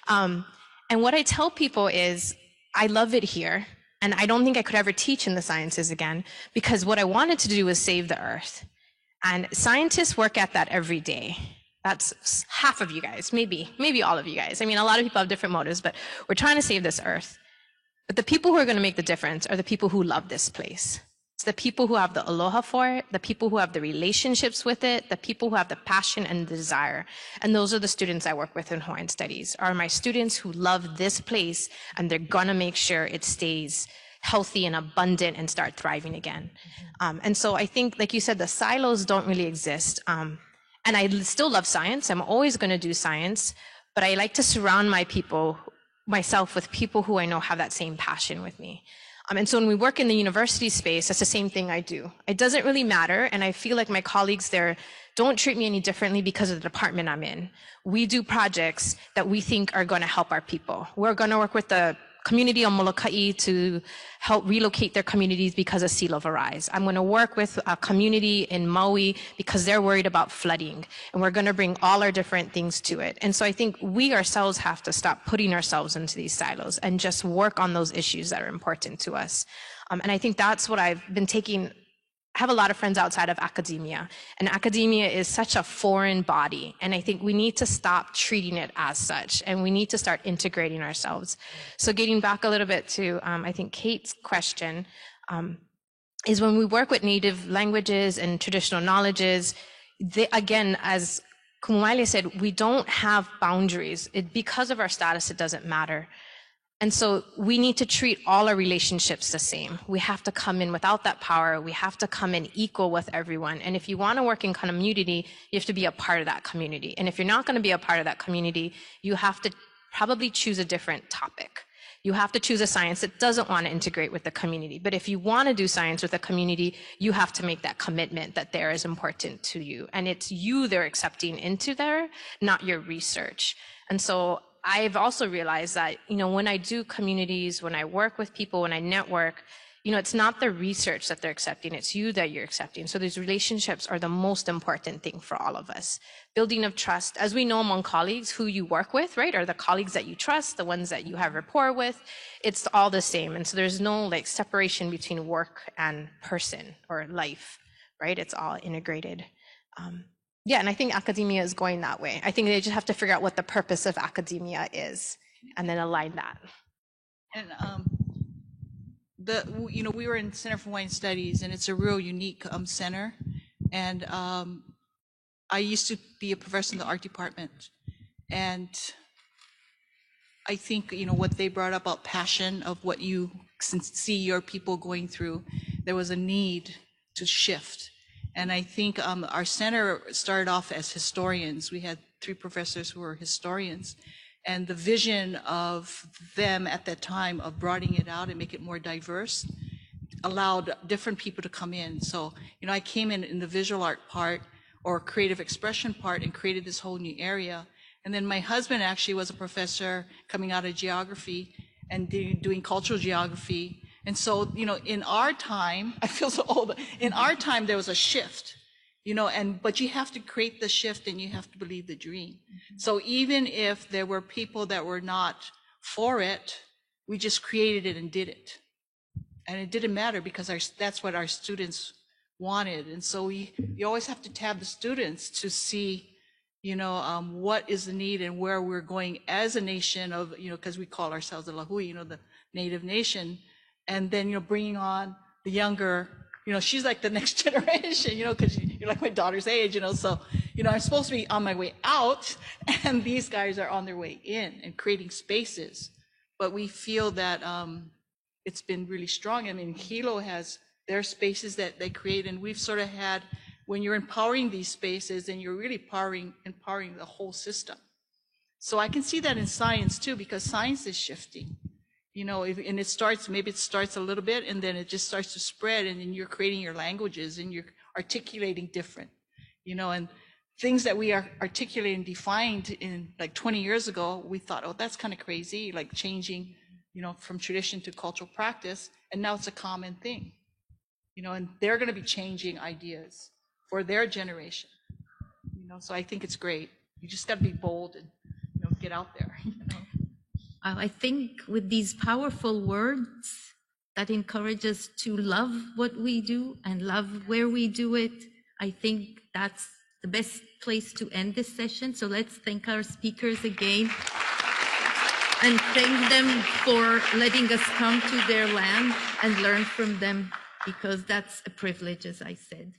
And what I tell people is, I love it here, and I don't think I could ever teach in the sciences again, because what I wanted to do was save the earth. And scientists work at that every day. That's half of you guys, maybe all of you guys. I mean, a lot of people have different motives, but we're trying to save this earth. But the people who are going to make the difference are the people who love this place. It's the people who have the aloha for it, the people who have the relationships with it, the people who have the passion and the desire. And those are the students I work with in Hawaiian Studies, are my students who love this place, and they're going to make sure it stays healthy and abundant and start thriving again. And so I think, like you said, the silos don't really exist. And I still love science. I'm always going to do science, but I like to surround myself with people who I know have that same passion with me. And so when we work in the university space, that's the same thing I do. It doesn't really matter. And I feel like my colleagues there don't treat me any differently because of the department I'm in. We do projects that we think are going to help our people. We're going to work with the community on Molokai to help relocate their communities because of sea level rise. I'm going to work with a community in Maui because they're worried about flooding, and we're going to bring all our different things to it. And so I think we ourselves have to stop putting ourselves into these silos and just work on those issues that are important to us. And I think that's what I've been taking. I have a lot of friends outside of academia, and academia is such a foreign body. And I think we need to stop treating it as such, and we need to start integrating ourselves. So getting back a little bit to, I think Kate's question, is when we work with native languages and traditional knowledges, they, again, as Kumu Maile said, we don't have boundaries. Because of our status, it doesn't matter. And so we need to treat all our relationships the same. We have to come in without that power. We have to come in equal with everyone. And if you want to work in community, you have to be a part of that community. And if you're not going to be a part of that community, you have to probably choose a different topic. You have to choose a science that doesn't want to integrate with the community. But if you want to do science with the community, you have to make that commitment that there is important to you. And it's you they're accepting into there, not your research. And so I've also realized that, when I do communities, when I work with people, when I network, it's not the research that they're accepting, it's you that you're accepting. So these relationships are the most important thing for all of us. Building of trust, as we know among colleagues, who you work with, right, are the colleagues that you trust, the ones that you have rapport with, it's all the same. And so there's no separation between work and person or life, right? It's all integrated. Yeah, and I think academia is going that way. I think they just have to figure out what the purpose of academia is and then align that. And we were in Center for Wine Studies, and it's a real unique center. And I used to be a professor in the art department, and I think what they brought up about passion of what you see your people going through. There was a need to shift. And I think our center started off as historians. We had 3 professors who were historians. And the vision of them at that time of broadening it out and make it more diverse allowed different people to come in. So, I came in the visual art part or creative expression part and created this whole new area. And then my husband actually was a professor coming out of geography and doing cultural geography. And so, in our time, I feel so old. In our time, there was a shift, but you have to create the shift and you have to believe the dream. So even if there were people that were not for it, we just created it and did it. And it didn't matter because that's what our students wanted. And so you always have to tab the students to see, what is the need and where we're going as a nation of, because we call ourselves the Lahui, the Native nation. And then, bringing on the younger, she's like the next generation, because you're like my daughter's age, so, I'm supposed to be on my way out, and these guys are on their way in and creating spaces. But we feel that it's been really strong. I mean, Hilo has their spaces that they create, and we've sort of had, when you're empowering these spaces, and you're really empowering the whole system. So I can see that in science too, because science is shifting. And it starts a little bit, and then it just starts to spread, and then you're creating your languages and you're articulating different, and things that we are articulating, defined in like 20 years ago, we thought, oh, that's kind of crazy, like changing, from tradition to cultural practice. And now it's a common thing, and they're going to be changing ideas for their generation, so I think it's great. You just got to be bold and, get out there. I think with these powerful words that encourage us to love what we do and love where we do it, I think that's the best place to end this session. So let's thank our speakers again and thank them for letting us come to their land and learn from them, because that's a privilege, as I said.